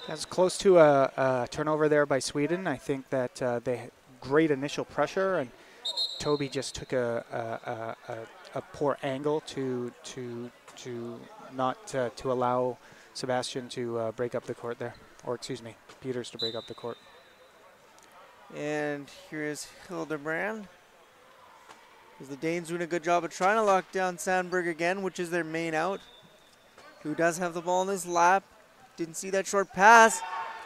That's close to a turnover there by Sweden. I think that they had great initial pressure, and Toby just took a poor angle to allow Sebastian to break up the court there, or excuse me, Peters to break up the court. And here is Hildebrand. The Danes doing a good job of trying to lock down Sandberg again, which is their main out. Who does have the ball in his lap. Didn't see that short pass.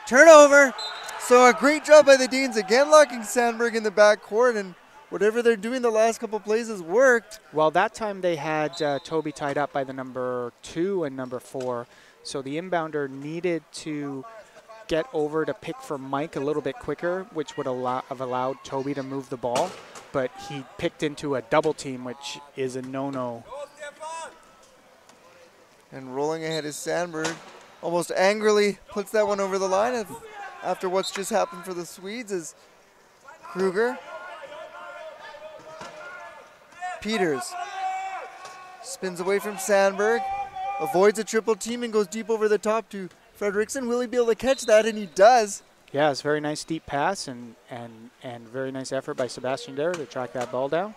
Turnover. So a great job by the Danes again locking Sandberg in the backcourt, and whatever they're doing the last couple plays has worked. Well, that time they had Toby tied up by the number 2 and number 4. So the inbounder needed to get over to pick for Mike a little bit quicker, which would have allowed Toby to move the ball. But he picked into a double team, which is a no-no. And rolling ahead is Sandberg. Almost angrily puts that one over the line after what's just happened for the Swedes is Kruger. Peters spins away from Sandberg, avoids a triple team and goes deep over the top to Fredrickson. Will he be able to catch that? And he does. Yeah, it's a very nice deep pass and very nice effort by Sebastian there to track that ball down.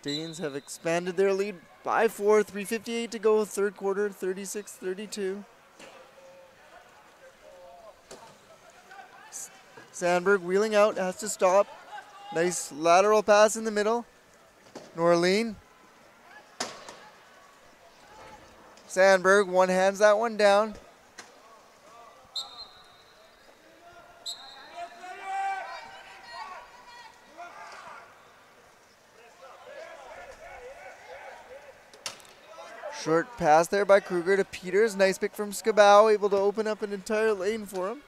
Danes have expanded their lead by 4, 3:58 to go, third quarter, 36-32. Sandberg wheeling out, has to stop. Nice lateral pass in the middle. Norleen. Sandberg one-hands that one down. Short pass there by Kruger to Peters. Nice pick from Skabau, able to open up an entire lane for him.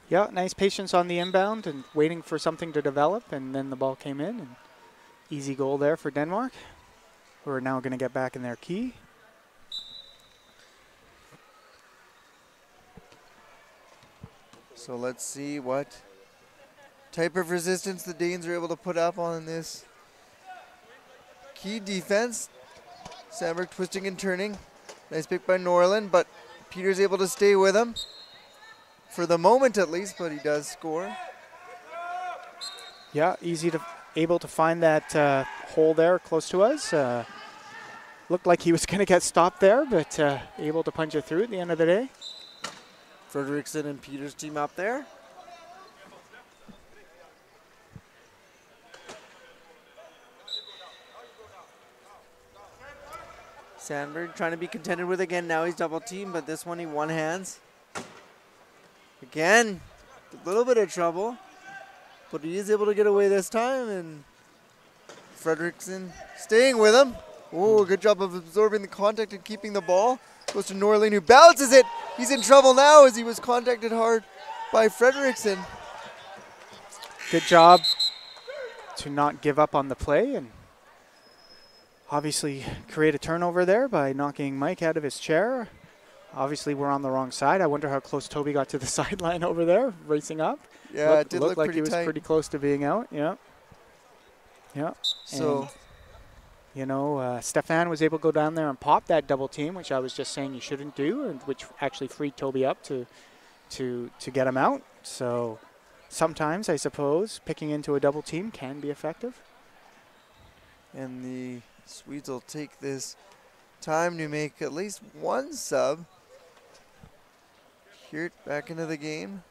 Yeah, nice patience on the inbound and waiting for something to develop, and then the ball came in. And easy goal there for Denmark, who are now going to get back in their key. So let's see what type of resistance the Danes are able to put up on this key defense. Sandberg twisting and turning. Nice pick by Norland, but Peters able to stay with him. For the moment at least, but he does score. Yeah, able to find that hole there close to us. Looked like he was going to get stopped there, but able to punch it through at the end of the day. Fredrickson and Peters team up there. Sandberg trying to be contended with again. Now he's double teamed, but this one he one hands. Again, a little bit of trouble, but he is able to get away this time, and Fredrickson staying with him. Oh, good job of absorbing the contact and keeping the ball. Goes to Norlin, who bounces it. He's in trouble now as he was contacted hard by Fredrickson. Good job to not give up on the play and obviously create a turnover there by knocking Mike out of his chair. Obviously, we're on the wrong side. I wonder how close Toby got to the sideline over there, racing up. Yeah, it did look like pretty he was tight. pretty close to being out. Yeah. Yeah. So, and, you know, Stefan was able to go down there and pop that double team, which I was just saying you shouldn't do, and which actually freed Toby up to get him out. So sometimes, I suppose, picking into a double team can be effective. And the Swedes will take this time to make at least one sub. Hirt back into the game.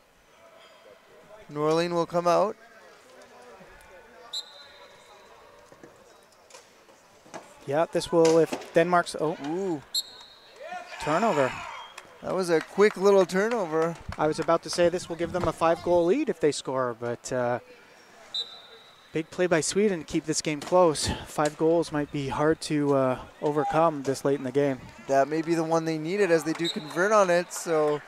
Norlin will come out. Yeah, this will, if Denmark's, turnover. That was a quick little turnover. I was about to say this will give them a 5-goal lead if they score, but big play by Sweden to keep this game close. 5 goals might be hard to overcome this late in the game. That may be the one they needed as they do convert on it, so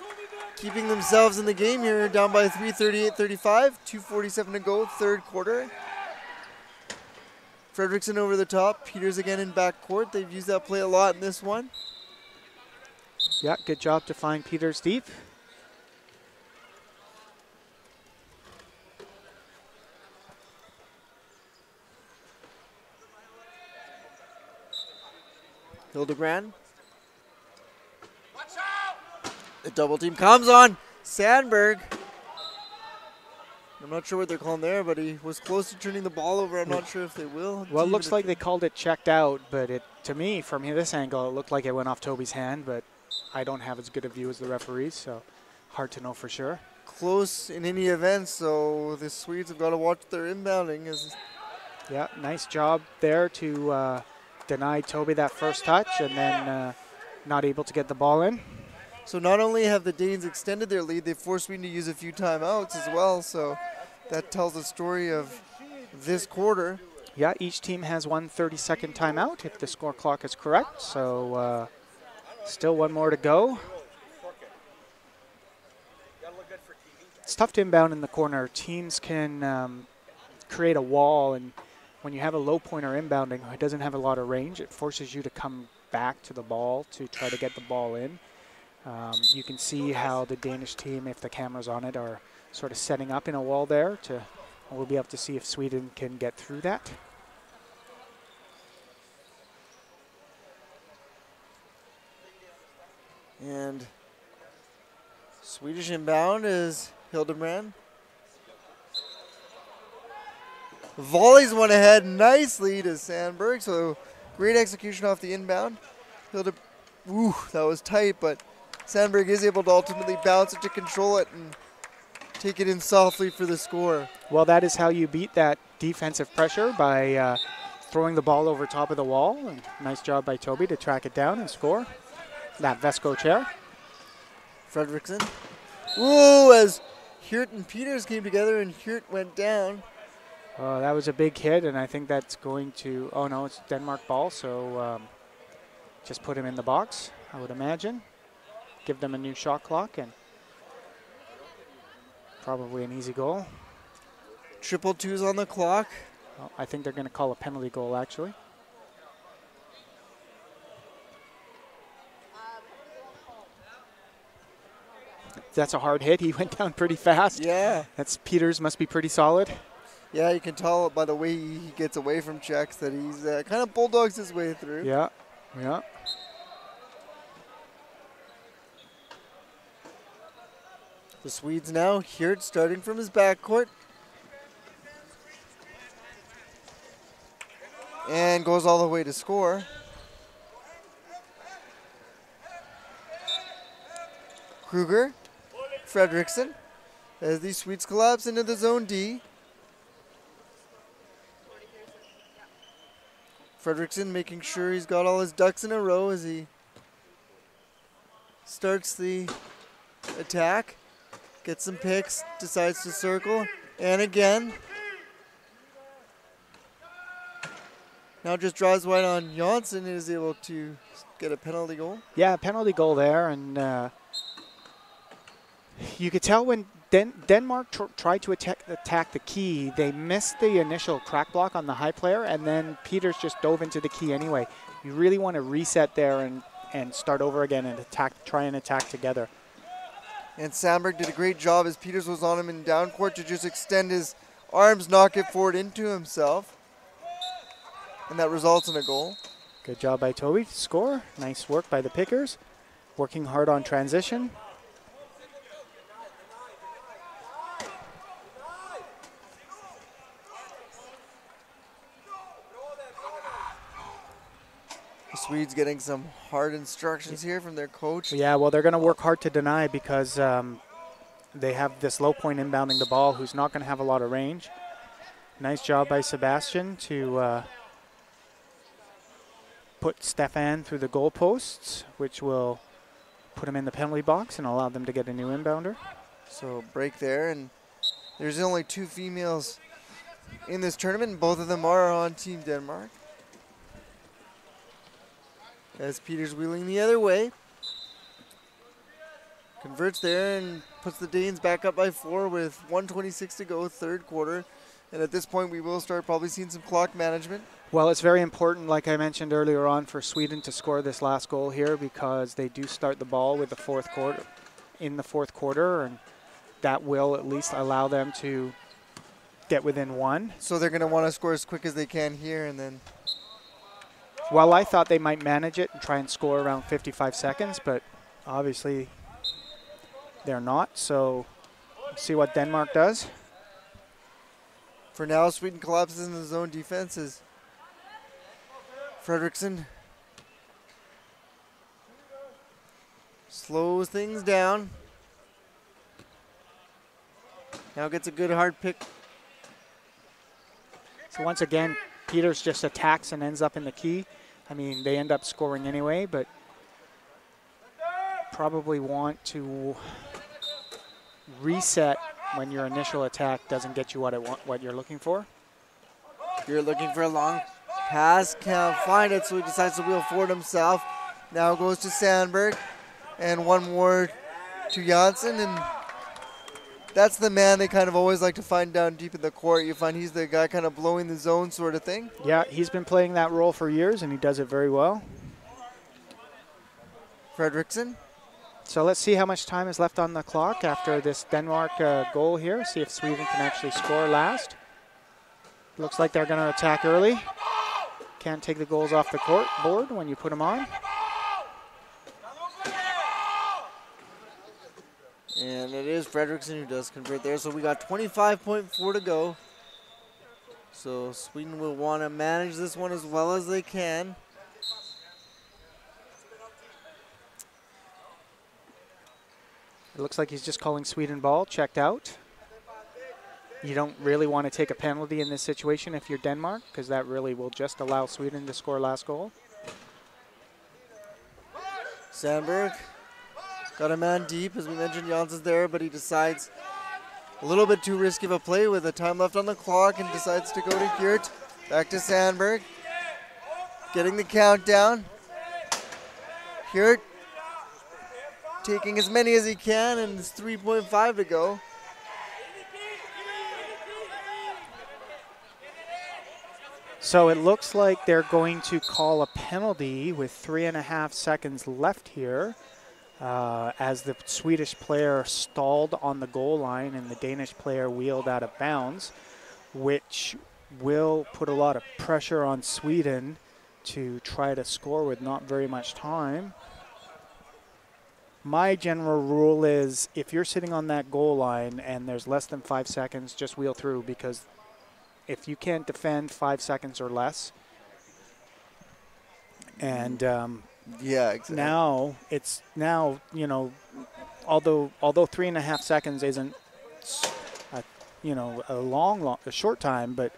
keeping themselves in the game here, down by 3, 38-35, 2:47 to go, third quarter. Fredrickson over the top, Peters again in backcourt. They've used that play a lot in this one. Yeah, good job to find Peters deep. Hildebrand. The double team comes on Sandberg. I'm not sure what they're calling there, but he was close to turning the ball over. I'm not sure if they will. Well, it looks like they called it checked out, but to me, from this angle, it looked like it went off Toby's hand, but I don't have as good a view as the referees, so hard to know for sure. Close in any event, so the Swedes have got to watch their inbounding. Yeah, nice job there to deny Toby that first touch and then not able to get the ball in. So not only have the Danes extended their lead, they've forced Sweden to use a few timeouts as well, so that tells the story of this quarter. Yeah, each team has one 30-second timeout if the score clock is correct, so still one more to go. It's tough to inbound in the corner. Teams can create a wall, and when you have a low pointer inbounding who doesn't have a lot of range, it forces you to come back to the ball to try to get the ball in. You can see how the Danish team, if the camera's on it, are sort of setting up in a wall there. We'll be able to see if Sweden can get through that. And Swedish inbound is Hildebrand. Volleys one ahead nicely to Sandberg, so great execution off the inbound. Ooh, that was tight, but Sandberg is able to ultimately bounce it to control it and take it in softly for the score. Well, that is how you beat that defensive pressure, by throwing the ball over top of the wall. And nice job by Toby to track it down and score. That Vesco chair. Fredrickson. Ooh, as Hirt and Peters came together and Hirt went down. That was a big hit, and I think that's going to, oh no, it's Denmark ball, so just put him in the box, I would imagine. Give them a new shot clock and probably an easy goal. Triple twos on the clock. Well, I think they're going to call a penalty goal, actually. That's a hard hit. He went down pretty fast. Yeah. That's Peters, must be pretty solid. Yeah, you can tell by the way he gets away from checks that he's kind of bulldogs his way through. Yeah, yeah. The Swedes now, here starting from his backcourt. And goes all the way to score. Kruger, Fredrickson, as the Swedes collapse into the zone D. Fredrickson making sure he's got all his ducks in a row as he starts the attack. Gets some picks, decides to circle, and again. Now just drives wide on Janssen and is able to get a penalty goal. Yeah, penalty goal there, and you could tell when Denmark tried to attack the key, they missed the initial crack block on the high player, and then Peters just dove into the key anyway. You really want to reset there and start over again and try and attack together. And Sandberg did a great job as Peters was on him in down court to just extend his arms, knock it forward into himself. And that results in a goal. Good job by Toby to score. Nice work by the Pickers. Working hard on transition. The Swedes getting some hard instructions here from their coach. Yeah, well, they're going to work hard to deny because they have this low point inbounding the ball who's not going to have a lot of range. Nice job by Sebastian to put Stefan through the goalposts, which will put him in the penalty box and allow them to get a new inbounder. So break there, and there's only 2 females in this tournament, and both of them are on Team Denmark. As Peters wheeling the other way. Converts there and puts the Danes back up by 4 with 1:26 to go, third quarter. And at this point, we will start probably seeing some clock management. Well, it's very important, like I mentioned earlier on, for Sweden to score this last goal here because they do start the ball with the fourth quarter, and that will at least allow them to get within 1. So they're going to want to score as quick as they can here, and then... Well, I thought they might manage it and try and score around 55 seconds, but obviously they're not. So let's see what Denmark does. For now, Sweden collapses in the zone defenses. Fredrickson slows things down. Now gets a good hard pick. So once again, Peters just attacks and ends up in the key. I mean, they end up scoring anyway, but probably want to reset when your initial attack doesn't get you what you're looking for. You're looking for a long pass, can't find it, so he decides to wheel forward himself. Now goes to Sandberg, and one more to Janssen, and that's the man they kind of always like to find down deep in the court. You find he's the guy kind of blowing the zone sort of thing. Yeah, he's been playing that role for years, and he does it very well. Fredrickson. So let's see how much time is left on the clock after this Denmark goal here. See if Sweden can actually score last. Looks like they're going to attack early. Can't take the goals off the board when you put them on. And it is Fredrickson who does convert there. So we got 25.4 to go. So Sweden will want to manage this one as well as they can. It looks like he's just calling Sweden ball, checked out. You don't really want to take a penalty in this situation if you're Denmark, because that really will just allow Sweden to score last goal. Sandberg got a man deep, as we mentioned, Jansson's there, but he decides a little bit too risky of a play with the time left on the clock and decides to go to Geert. Back to Sandberg, getting the countdown. Hirt taking as many as he can, and it's 3.5 to go. So it looks like they're going to call a penalty with 3.5 seconds left here as the Swedish player stalled on the goal line and the Danish player wheeled out of bounds, which will put a lot of pressure on Sweden to try to score with not very much time. My general rule is if you're sitting on that goal line and there's less than 5 seconds, just wheel through, because if you can't defend 5 seconds or less, and yeah, exactly. now you know, although 3.5 seconds isn't a short time, but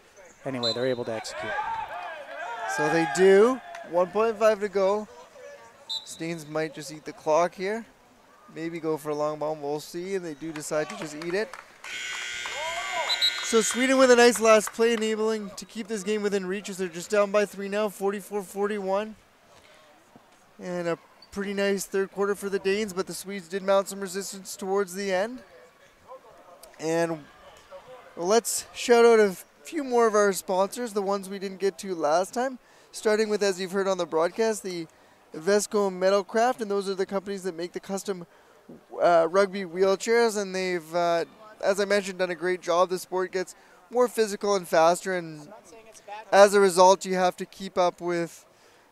anyway, they're able to execute. So they do. 1.5 to go. Staines might just eat the clock here. Maybe go for a long bomb. We'll see. And they do decide to just eat it. So Sweden with a nice last play, enabling to keep this game within reach as they're just down by 3 now, 44-41. And a pretty nice third quarter for the Danes, but the Swedes did mount some resistance towards the end. And let's shout out a few more of our sponsors, the ones we didn't get to last time. Starting with, as you've heard on the broadcast, the Vesco Metalcraft, and those are the companies that make the custom rugby wheelchairs, and they've, as I mentioned, done a great job. The sport gets more physical and faster, and as a result, you have to keep up with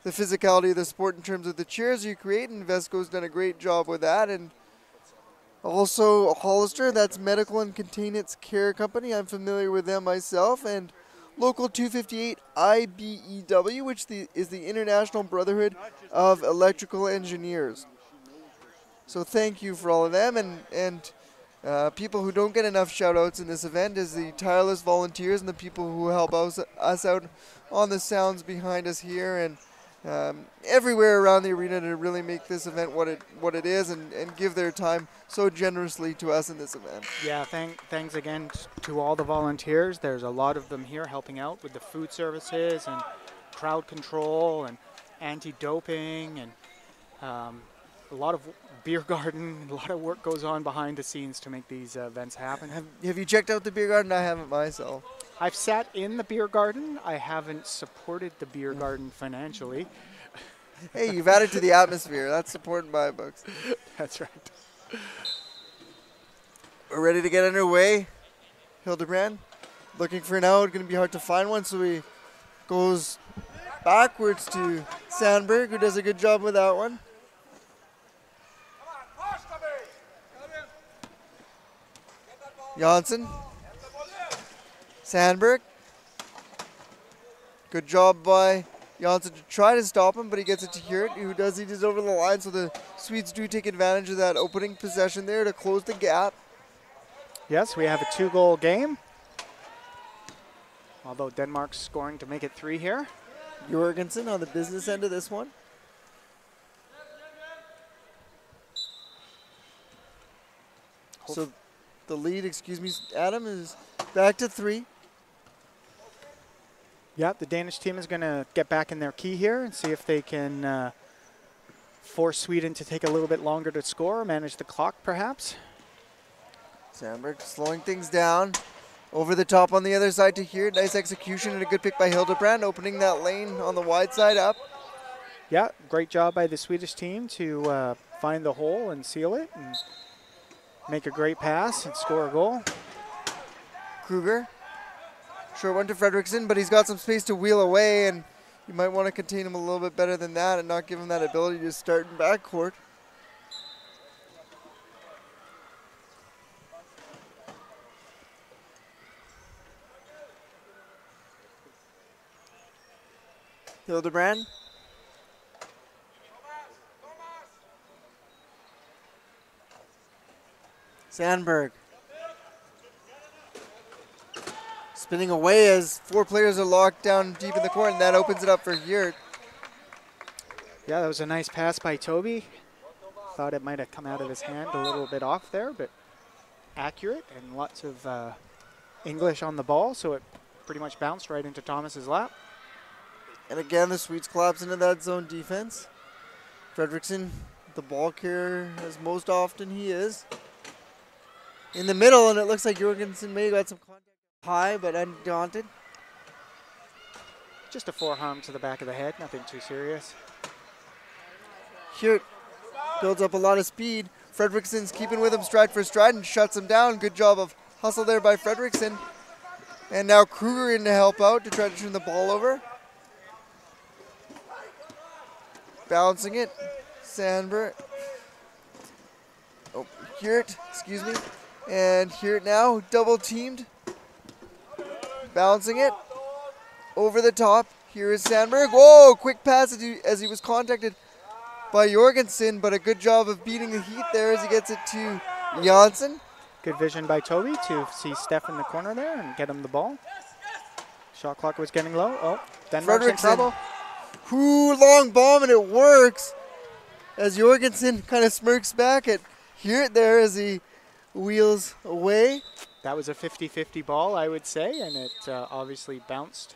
the physicality of the sport in terms of the chairs you create, and Vesco's done a great job with that. And also Hollister, that's Medical and Containance Care Company. I'm familiar with them myself. And Local 258 IBEW, which is the International Brotherhood of Electrical Engineers. So thank you for all of them. And people who don't get enough shout-outs in this event is the tireless volunteers and the people who help us out on the sounds behind us here and everywhere around the arena to really make this event what it is and give their time so generously to us in this event. Yeah, thanks again to all the volunteers. There's a lot of them here helping out with the food services and crowd control and anti-doping and a lot of beer garden. A lot of work goes on behind the scenes to make these events happen. Have you checked out the beer garden? I haven't myself. I've sat in the beer garden. I haven't supported the beer garden financially. Hey, you've added to the atmosphere. That's supported by books. That's right. We're ready to get underway. Hildebrand looking for an out. Going to be hard to find one, so he goes backwards to Sandberg, who does a good job with that one. Janssen. Sandberg. Good job by Janssen to try to stop him, but he gets it to Hirt, who does eat it over the line, so the Swedes do take advantage of that opening possession there to close the gap. Yes, we have a 2-goal game, although Denmark's scoring to make it 3 here. Jorgensen on the business end of this one. So the lead, Adam, is back to 3. Yeah, the Danish team is going to get back in their key here and see if they can force Sweden to take a little bit longer to score, manage the clock perhaps. Sandberg slowing things down. Over the top on the other side to here. Nice execution and a good pick by Hildebrand, opening that lane on the wide side up. Yeah, great job by the Swedish team to find the hole and seal it and make a great pass and score a goal. Kruger. Short one to Fredrickson, but he's got some space to wheel away, and you might want to contain him a little bit better than that and not give him that ability to start in backcourt. Hildebrand. Sandberg. Spinning away as 4 players are locked down deep in the court, and that opens it up for Hirt. Yeah, that was a nice pass by Toby. Thought it might have come out of his hand a little bit off there, but accurate and lots of English on the ball, so it pretty much bounced right into Thomas's lap. And again, the Swedes collapse into that zone defense. Fredrickson, the ball carrier, as most often he is. In the middle, and it looks like Jorgensen may have got some contact high, but undaunted. Just a forearm to the back of the head, nothing too serious. Here it builds up a lot of speed. Fredrickson's keeping with him stride for stride and shuts him down. Good job of hustle there by Fredrickson. And now Kruger in to help out to try to turn the ball over. Bouncing it. Sandberg. Oh, Hewitt, excuse me. And Hewitt now double teamed. Bouncing it. Over the top. Here is Sandberg. Whoa, quick pass as he was contacted by Jorgensen, but a good job of beating the heat there as he gets it to Janssen. Good vision by Toby to see Steph in the corner there and get him the ball. Shot clock was getting low. Oh, Denmark's in trouble. Ooh, long bomb, and it works. As Jorgensen kind of smirks back at Hewitt there as he wheels away. That was a 50-50 ball, I would say, and it obviously bounced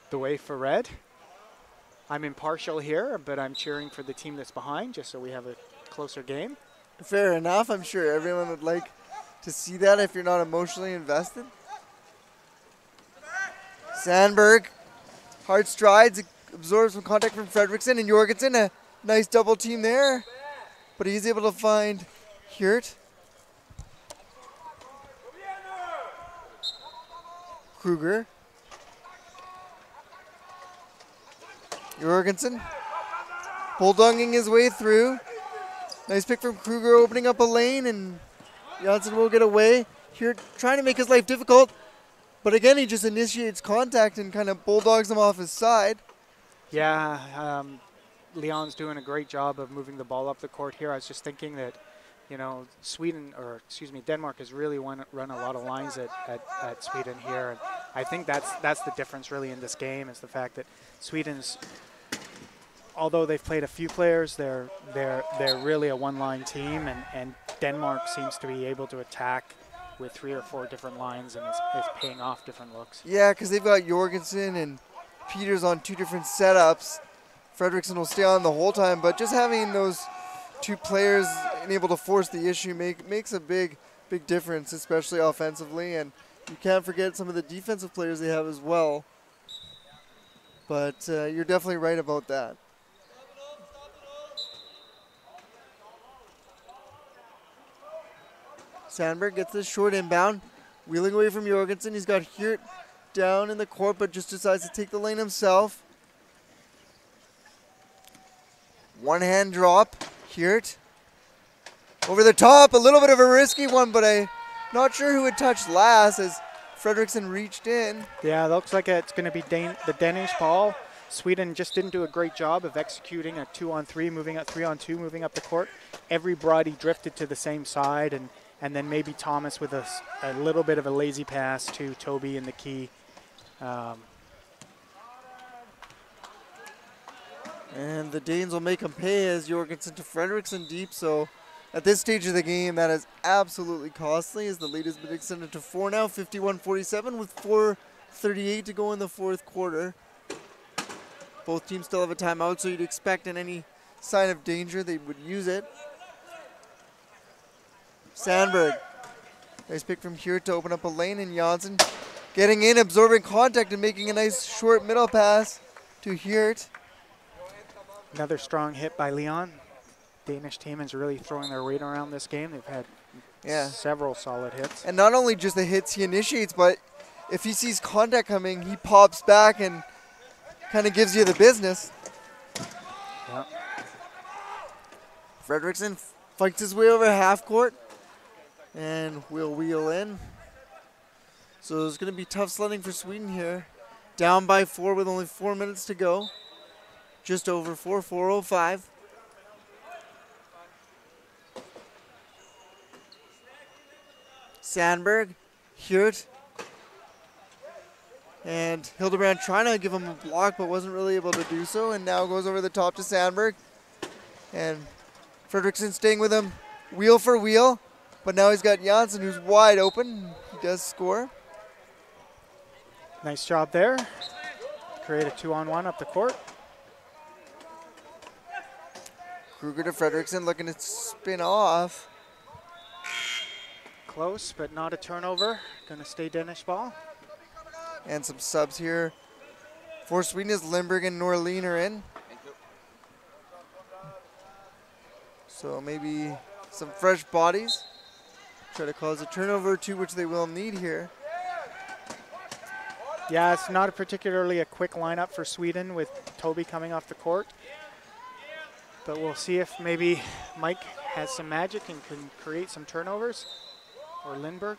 the way for red. I'm impartial here, but I'm cheering for the team that's behind just so we have a closer game. Fair enough. I'm sure everyone would like to see that if you're not emotionally invested. Sandberg, hard strides, absorbs some contact from Fredrickson, and Jorgensen, a nice double team there. But he's able to find Hewitt. Kruger. Jorgensen bulldogging his way through. Nice pick from Kruger, opening up a lane, and Janssen will get away. Here trying to make his life difficult, but again he just initiates contact and kind of bulldogs him off his side. Yeah, Leon's doing a great job of moving the ball up the court here. I was just thinking that, you know, Denmark has really run a lot of lines at Sweden here, and I think that's the difference really in this game, is the fact that Sweden's, although they've played a few players, they're really a one-line team, and Denmark seems to be able to attack with 3 or 4 different lines, and it's paying off different looks. Yeah, because they've got Jorgensen and Peters on 2 different setups. Fredrickson will stay on the whole time, but just having those 2 players and able to force the issue makes a big difference, especially offensively, and you can't forget some of the defensive players they have as well. But you're definitely right about that. Sandberg gets this short inbound, wheeling away from Jorgensen. He's got Hewitt down in the court, but just decides to take the lane himself. One hand drop, Hewitt. Over the top, a little bit of a risky one, but I'm not sure who had touched last as Fredrickson reached in. Yeah, it looks like it's going to be the Danish ball. Sweden just didn't do a great job of executing a 2-on-3, moving up 3-on-2, moving up the court. Everybody drifted to the same side, and then maybe Thomas with a little bit of a lazy pass to Toby in the key. And the Danes will make him pay as Jorgensen to Fredrickson deep. So at this stage of the game, that is absolutely costly as the lead has been extended to 4 now, 51-47 with 4:38 to go in the 4th quarter. Both teams still have a timeout, so you'd expect in any sign of danger they would use it. Sandberg, nice pick from Hewitt to open up a lane, and Janssen getting in, absorbing contact and making a nice short middle pass to Hewitt. Another strong hit by Leon. Danish team is really throwing their weight around this game. They've had several solid hits. And not only just the hits he initiates, but if he sees contact coming, he pops back and kind of gives you the business. Yeah. Fredrickson fights his way over half court and will wheel in. So it's going to be tough sledding for Sweden here. Down by 4 with only 4 minutes to go. Just over 4:05. Sandberg, Hewitt, and Hildebrand trying to give him a block but wasn't really able to do so, and now goes over the top to Sandberg. And Fredrickson staying with him wheel for wheel, but now he's got Janssen who's wide open. He does score. Nice job there. Create a 2-on-1 up the court. Kruger to Fredrickson, looking to spin off. Close, but not a turnover. Going to stay Danish ball. And some subs here. For Sweden is Lindberg and Norlin are in. So maybe some fresh bodies. Try to cause a turnover or two, which they will need here. Yeah, it's not particularly a quick lineup for Sweden with Toby coming off the court. But we'll see if maybe Mike has some magic and can create some turnovers. Or Lindberg.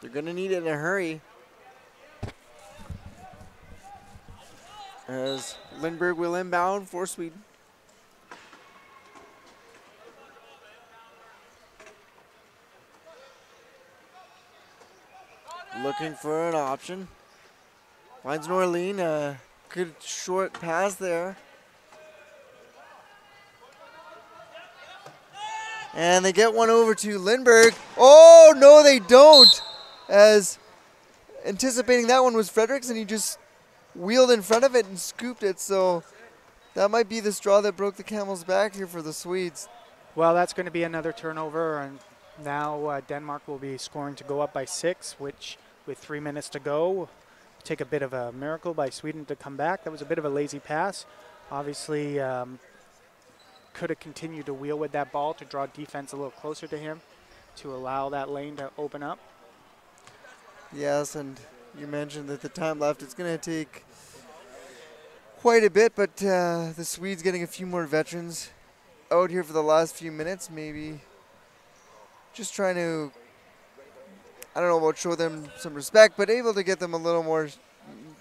They're going to need it in a hurry. As Lindberg will inbound for Sweden. Looking for an option. Finds Norlin, a good short pass there. And they get one over to Lindberg. Oh, no, they don't. As anticipating that one was Fredrickson, he just wheeled in front of it and scooped it. So that might be the straw that broke the camel's back here for the Swedes. Well, that's going to be another turnover, and now Denmark will be scoring to go up by 6, which with 3 minutes to go, take a bit of a miracle by Sweden to come back. That was a bit of a lazy pass. Obviously, could have continued to wheel with that ball to draw defense a little closer to him to allow that lane to open up. Yes, and you mentioned that the time left, it's going to take quite a bit, but the Swedes getting a few more veterans out here for the last few minutes, maybe just trying to, I don't know about show them some respect, but able to get them a little more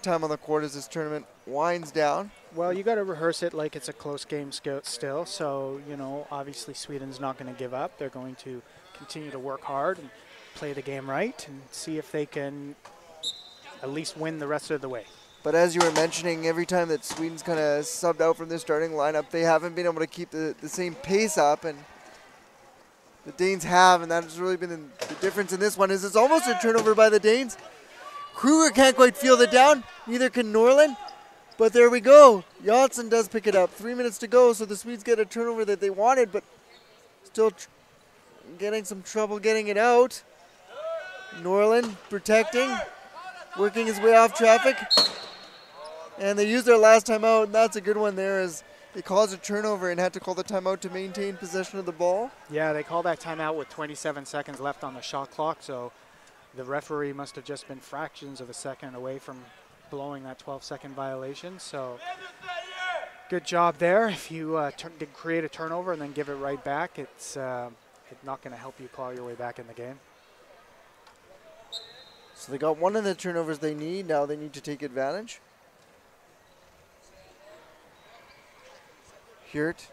time on the court as this tournament winds down. Well, you got to rehearse it like it's a close game still. So, you know, obviously Sweden's not going to give up. They're going to continue to work hard and play the game right and see if they can at least win the rest of the way. But as you were mentioning, every time that Sweden's kind of subbed out from their starting lineup, they haven't been able to keep the same pace up, and the Danes have, and that's really been the difference in this one. Is it's almost a turnover by the Danes. Kruger can't quite field it down, neither can Norlin, but there we go. Janssen does pick it up. 3 minutes to go, so the Swedes get a turnover that they wanted, but still getting some trouble getting it out. Norlin protecting, working his way off traffic. And they used their last timeout, and that's a good one there as they caused a turnover and had to call the timeout to maintain possession of the ball. Yeah, they called that timeout with 27 seconds left on the shot clock, so the referee must have just been fractions of a second away from blowing that 12-second violation. So good job there. If you did create a turnover and then give it right back, it's not going to help you claw your way back in the game. So they got one of the turnovers they need. Now they need to take advantage. Hirt.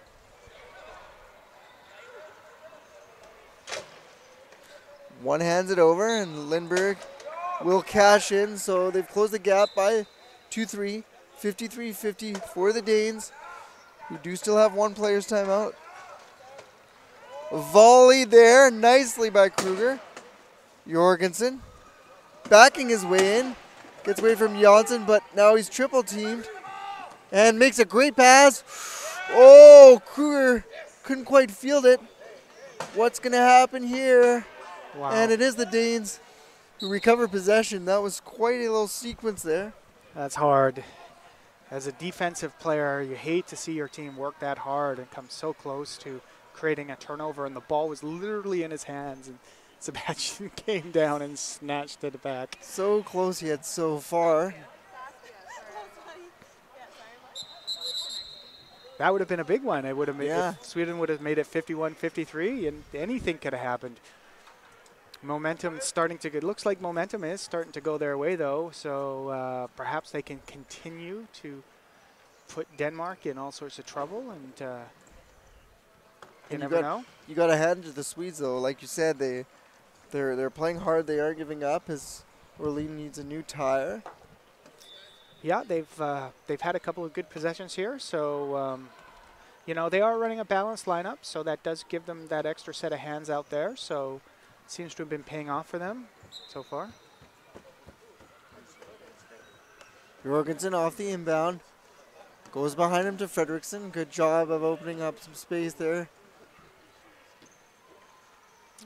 One hands it over, and Lindberg will cash in. So they've closed the gap by 2-3, 53-50 for the Danes, who do still have one player's timeout. Volley there nicely by Kruger. Jorgensen backing his way in. Gets away from Janssen, but now he's triple teamed. And makes a great pass. Oh, Kruger couldn't quite field it. What's going to happen here? Wow. And it is the Danes who recover possession. That was quite a little sequence there. That's hard. As a defensive player, you hate to see your team work that hard and come so close to creating a turnover, and the ball was literally in his hands, and Sebastian came down and snatched it back. So close yet so far. That would have been a big one. It would have made if Sweden would have made it 51-53, and anything could have happened. Momentum starting to get. Looks like momentum is starting to go their way, though. So perhaps they can continue to put Denmark in all sorts of trouble, and you never know. You got to hand it to the Swedes, though. Like you said, they're playing hard. They are giving up as Orlean needs a new tire. Yeah, they've had a couple of good possessions here, so you know, they are running a balanced lineup, so that does give them that extra set of hands out there. So it seems to have been paying off for them so far. Jorgensen off the inbound. Goes behind him to Fredrickson. Good job of opening up some space there.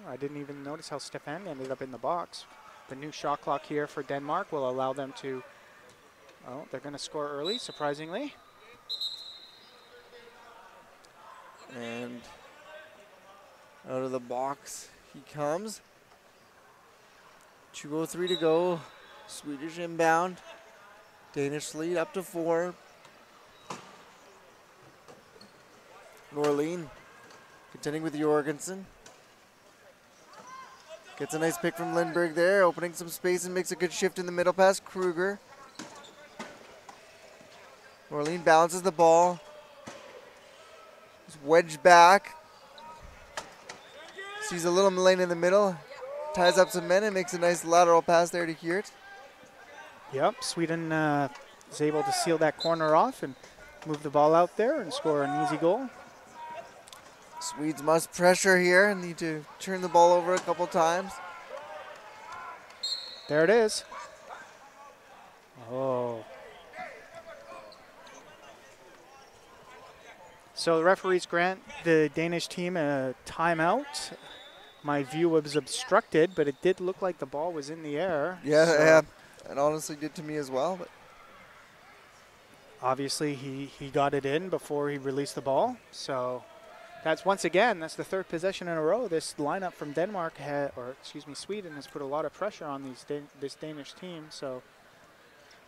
I didn't even notice how Stefan ended up in the box. The new shot clock here for Denmark will allow them to, oh, they're going to score early, surprisingly. And out of the box he comes. 2:03 to go. Swedish inbound. Danish lead up to 4. Norlin contending with Jorgensen. Gets a nice pick from Lindberg there, opening some space and makes a good shift in the middle past Kruger. Norlin bounces the ball. Just wedged back. Sees a little lane in the middle. Ties up some men and makes a nice lateral pass there to Hirt. Yep, Sweden is able to seal that corner off and move the ball out there and score an easy goal. Swedes must pressure here and need to turn the ball over a couple times. There it is. Oh. So the referees grant the Danish team a timeout. My view was obstructed, but it did look like the ball was in the air. Yeah, so yeah. It honestly did to me as well. But obviously he got it in before he released the ball. So that's that's the third possession in a row. This lineup from Denmark, Sweden has put a lot of pressure on this Danish team. So,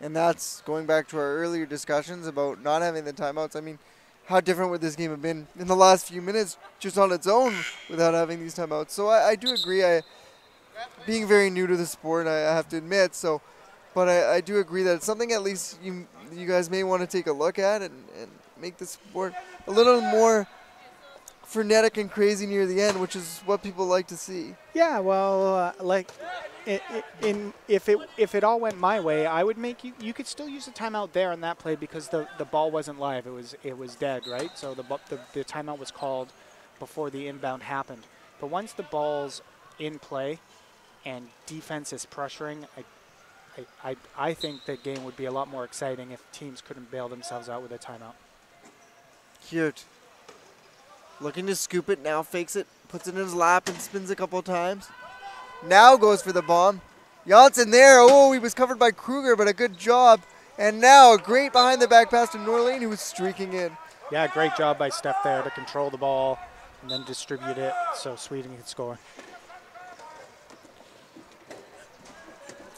and that's going back to our earlier discussions about not having the timeouts. I mean, how different would this game have been in the last few minutes just on its own without having these timeouts? So I do agree. Being very new to the sport, I have to admit. So, but I do agree that it's something at least you guys may want to take a look at and make the sport a little more frenetic and crazy near the end, which is what people like to see. Yeah, well, if it all went my way, I would make you could still use a timeout there on that play because the ball wasn't live. It was dead, right? So the timeout was called before the inbound happened. But once the ball's in play and defense is pressuring, I think the game would be a lot more exciting if teams couldn't bail themselves out with a timeout. Cute. Looking to scoop it, now fakes it, puts it in his lap and spins a couple times. Now goes for the bomb. Janssen there, oh, he was covered by Kruger, but a good job. And now a great behind the back pass to Norlin, who was streaking in. Yeah, great job by Steph there to control the ball and then distribute it so Sweden could score.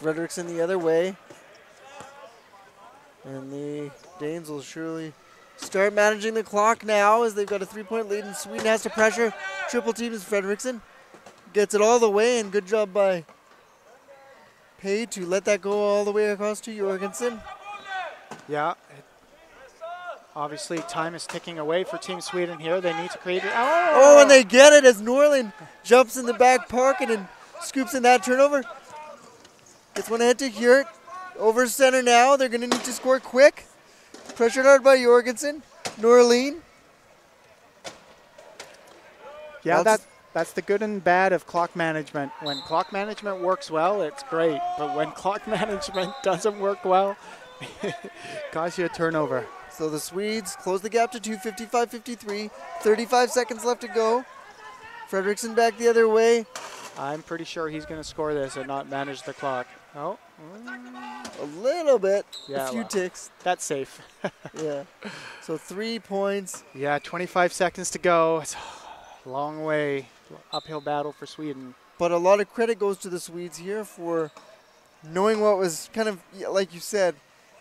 Fredrickson the other way. And the Danes will surely start managing the clock now as they've got a 3-point lead and Sweden has to pressure. Triple team is Fredrickson. Gets it all the way and good job by Pay to let that go all the way across to Jorgensen. Yeah. Obviously time is ticking away for Team Sweden here. They need to create it. Oh, and they get it as Norlin jumps in the back pocket and scoops in that turnover. Gets one ahead to Hirt. Over center now. They're going to need to score quick. Pressured hard by Jorgensen. Norlin. Yeah, that's the good and bad of clock management. When clock management works well, it's great. But when clock management doesn't work well, it causes you a turnover. So the Swedes close the gap to 2, 55-53. 35 seconds left to go. Fredrickson back the other way. I'm pretty sure he's going to score this and not manage the clock. Oh. A little bit. Yeah, a few ticks. That's safe. Yeah. So 3 points. Yeah, 25 seconds to go. It's a long way. Uphill battle for Sweden. But a lot of credit goes to the Swedes here for knowing what was kind of, like you said,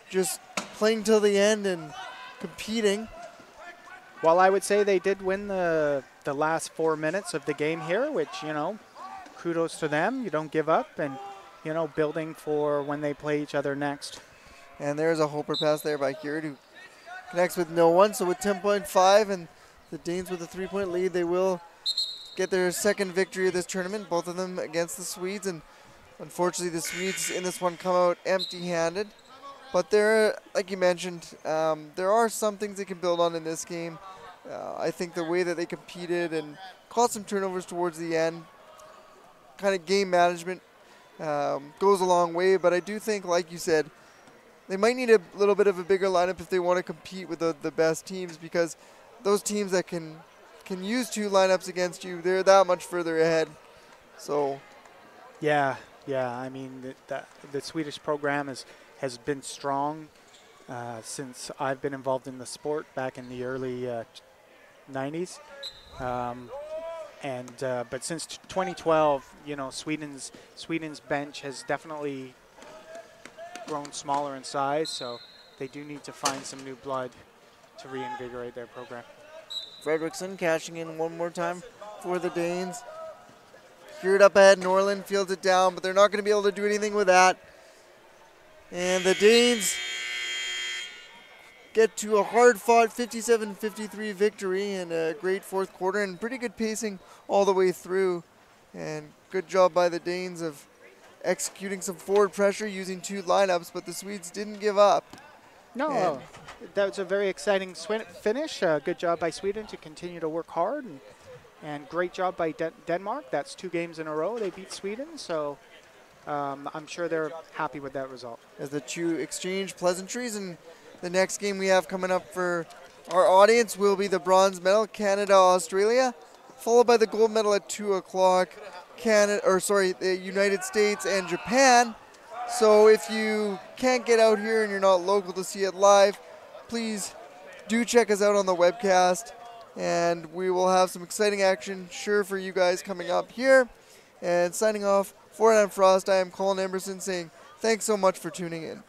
just playing till the end and competing. Well, I would say they did win the last 4 minutes of the game here, which, you know, kudos to them. You don't give up and, you know, building for when they play each other next. And there's a hoper pass there by Hirt who connects with no one. So with 10.5 and the Danes with a 3-point lead, they will get their second victory of this tournament, both of them against the Swedes. And unfortunately, the Swedes in this one come out empty-handed. But there, like you mentioned, there are some things they can build on in this game. I think the way that they competed and caused some turnovers towards the end, kind of game management, goes a long way. But I do think, like you said, they might need a little bit of a bigger lineup if they want to compete with the best teams, because those teams that can use 2 lineups against you, they're that much further ahead. So yeah, I mean the Swedish program has been strong since I've been involved in the sport back in the early 90s. But since 2012, you know, Sweden's bench has definitely grown smaller in size, so they do need to find some new blood to reinvigorate their program. Fredrickson cashing in one more time for the Danes. Here it up ahead, Norland fields it down, but they're not going to be able to do anything with that. And the Danes get to a hard-fought 57-53 victory and a great fourth quarter and pretty good pacing all the way through. And good job by the Danes of executing some forward pressure using 2 lineups, but the Swedes didn't give up. No, that was a very exciting finish. Good job by Sweden to continue to work hard, and great job by Denmark. That's 2 games in a row they beat Sweden, so I'm sure they're happy with that result. As the 2 exchange pleasantries, and the next game we have coming up for our audience will be the bronze medal, Canada-Australia, followed by the gold medal at 2 o'clock, the United States and Japan. So if you can't get out here and you're not local to see it live, please do check us out on the webcast, and we will have some exciting action sure for you guys coming up here. And signing off for Adam Frost, I am Colin Emerson saying thanks so much for tuning in.